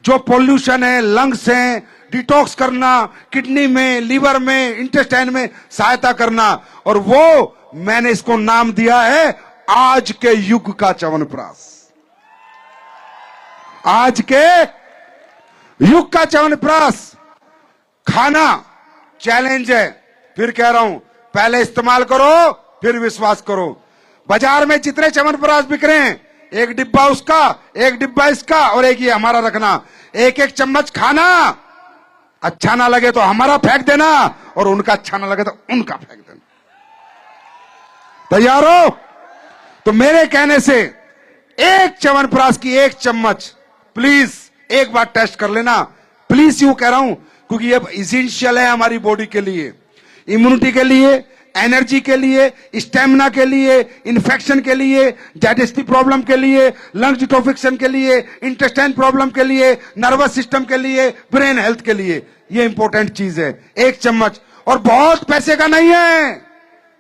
जो पोल्यूशन है, लंग्स हैं, डिटॉक्स करना, किडनी में, लीवर में, इंटेस्टाइन में सहायता करना। और वो मैंने इसको नाम दिया है आज के युग का च्यवनप्राश। आज के युग का च्यवनप्राश खाना चैलेंज है। फिर कह रहा हूं, पहले इस्तेमाल करो, फिर विश्वास करो। बाजार में जितने च्यवनप्राश बिक रहे हैं, एक डिब्बा उसका, एक डिब्बा इसका और एक ये हमारा रखना। एक एक चम्मच खाना, अच्छा ना लगे तो हमारा फेंक देना, और उनका अच्छा ना लगे तो उनका फेंक देना। तैयार हो? तो मेरे कहने से एक च्यवनप्राश की एक चम्मच प्लीज एक बार टेस्ट कर लेना। प्लीज यूं कह रहा हूं क्योंकि ये इसेंशियल है हमारी बॉडी के लिए, इम्यूनिटी के लिए, एनर्जी के लिए, स्टेमिना के लिए, इन्फेक्शन के लिए, डाइजेस्टिव प्रॉब्लम के लिए, लंग डिटॉक्सिफिकेशन के लिए, इंटेस्टाइन प्रॉब्लम के लिए, नर्वस सिस्टम के लिए, ब्रेन हेल्थ के लिए। ये इंपॉर्टेंट चीज है। एक चम्मच, और बहुत पैसे का नहीं है,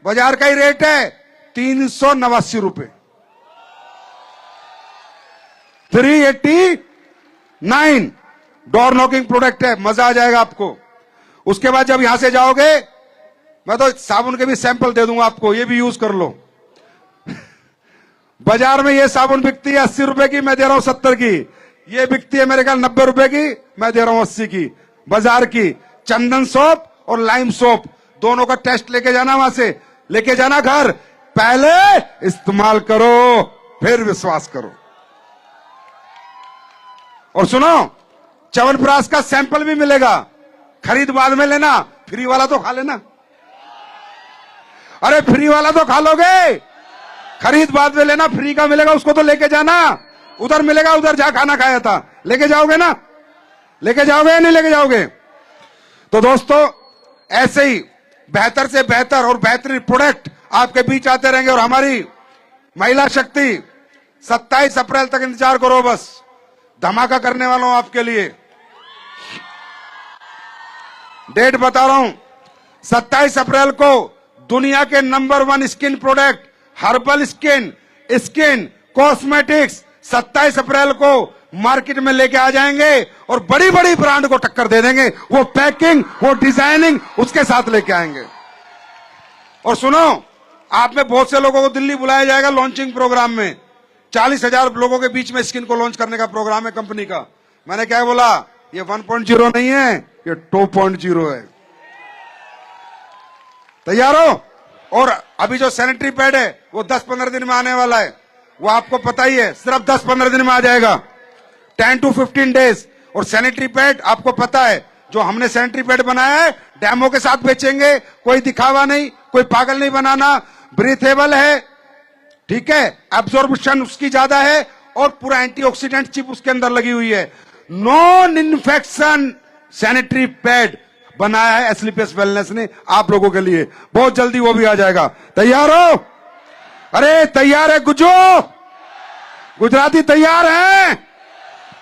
बाजार का ही रेट है 389 रुपए, 389। डोर नॉकिंग प्रोडक्ट है, मजा आ जाएगा आपको। उसके बाद जब यहां से जाओगे, मैं तो साबुन के भी सैंपल दे दूंगा आपको, ये भी यूज कर लो। बाजार में ये साबुन बिकती है 80 रुपए की, मैं दे रहा हूं 70 की। ये बिकती है मेरे ख्याल 90 रुपए की, मैं दे रहा हूं 80 की। बाजार की चंदन सोप और लाइम सोप दोनों का टेस्ट लेके जाना, वहां से लेके जाना घर, पहले इस्तेमाल करो, फिर विश्वास करो। और सुनो, च्यवनप्राश का सैंपल भी मिलेगा, खरीद बाद में लेना, फ्री वाला तो खा लेना। अरे फ्री वाला तो खा लोगे, खरीद बाद में लेना, फ्री का मिलेगा उसको तो लेके जाना। उधर मिलेगा, उधर जहां खाना खाया था, लेके जाओगे ना? लेके जाओगे या नहीं लेके जाओगे? तो दोस्तों, ऐसे ही बेहतर से बेहतर और बेहतरीन प्रोडक्ट आपके बीच आते रहेंगे। और हमारी महिला शक्ति 27 अप्रैल तक इंतजार करो, बस धमाका करने वाला हूं आपके लिए। डेट बता रहा हूं, 27 अप्रैल को दुनिया के number 1 skin product herbal skin cosmetics 27 अप्रैल को मार्केट में लेके आ जाएंगे और बड़ी बड़ी ब्रांड को टक्कर दे देंगे। वो पैकिंग, वो डिजाइनिंग उसके साथ लेके आएंगे। और सुनो, आप में बहुत से लोगों को दिल्ली बुलाया जाएगा लॉन्चिंग प्रोग्राम में। 40,000 लोगों के बीच में स्किन को लॉन्च करने का प्रोग्राम है कंपनी का। मैंने क्या बोला, ये 1.0 नहीं है, ये 2.0 है। तैयार हो? और अभी जो सैनिटरी पैड है वो 10-15 दिन में आने वाला है, वो आपको पता ही है, सिर्फ 10-15 दिन में आ जाएगा, 10 to 15 डेज। और सैनिटरी पैड आपको पता है, जो हमने सैनिटरी पैड बनाया है डेमो के साथ बेचेंगे, कोई दिखावा नहीं, कोई पागल नहीं बनाना, ब्रीथेबल है, ठीक है, एब्जॉर्प्शन उसकी ज्यादा है और पूरा एंटीऑक्सीडेंट चिप उसके अंदर लगी हुई है। नॉन इन्फेक्शन सैनिटरी पैड बनाया है एस्क्लेपियस वेलनेस ने आप लोगों के लिए। बहुत जल्दी वो भी आ जाएगा। तैयार हो? अरे तैयार है गुजो? गुजराती तैयार हैं?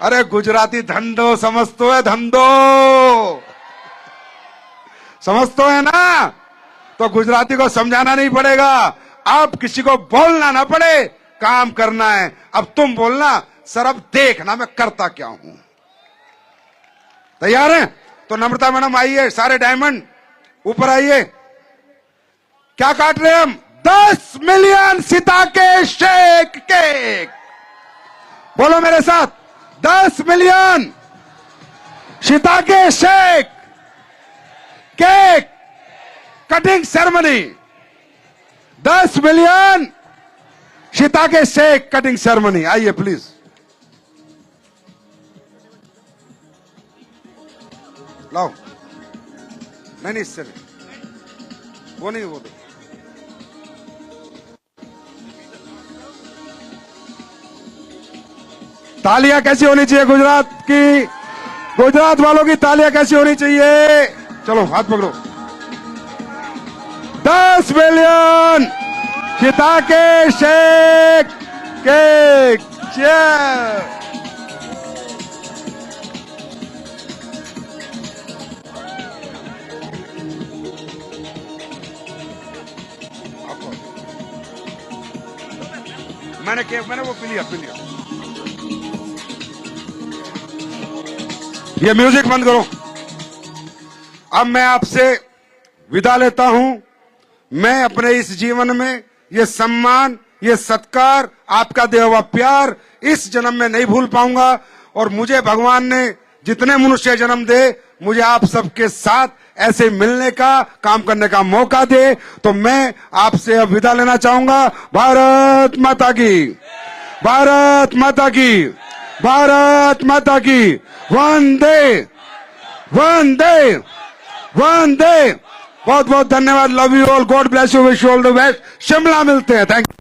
अरे गुजराती धंधो समझतो है, धंधो समझतो है ना, तो गुजराती को समझाना नहीं पड़ेगा। अब किसी को बोलना ना पड़े, काम करना है। अब तुम बोलना, सर अब देखना मैं करता क्या हूं। तैयार हैं? तो नम्रता मैडम आइए, सारे डायमंड ऊपर आइए। क्या काट रहे हैं हम? 10 मिलियन सिताके शेक केक। बोलो मेरे साथ, 10 मिलियन सिताके shake cake cutting ceremony. 10 million सिताके शेक कटिंग सेरेमनी। आइए प्लीज। लाओ। नहीं इससे नहीं, वो नहीं, वो दो। तालियां कैसी होनी चाहिए गुजरात की? गुजरात वालों की तालियां कैसी होनी चाहिए? चलो हाथ पकड़ो। 10 मिलियन सिताके शेक केक। चीयर। मैंने वो पी लिया। ये म्यूजिक बंद करो। अब मैं आपसे विदा लेता हूं। मैं अपने इस जीवन में ये सम्मान, ये सत्कार, आपका दिया हुआ प्यार इस जन्म में नहीं भूल पाऊंगा। और मुझे भगवान ने जितने मनुष्य जन्म दे, मुझे आप सबके साथ ऐसे मिलने का, काम करने का मौका दे। तो मैं आपसे अब विदा लेना चाहूंगा। भारत माता की, भारत माता की, भारत माता की। वंदे वंदे वंदे। बहुत बहुत धन्यवाद। Love you all, God bless you, wish you all the best. Shimla मिलते हैं। Thank you.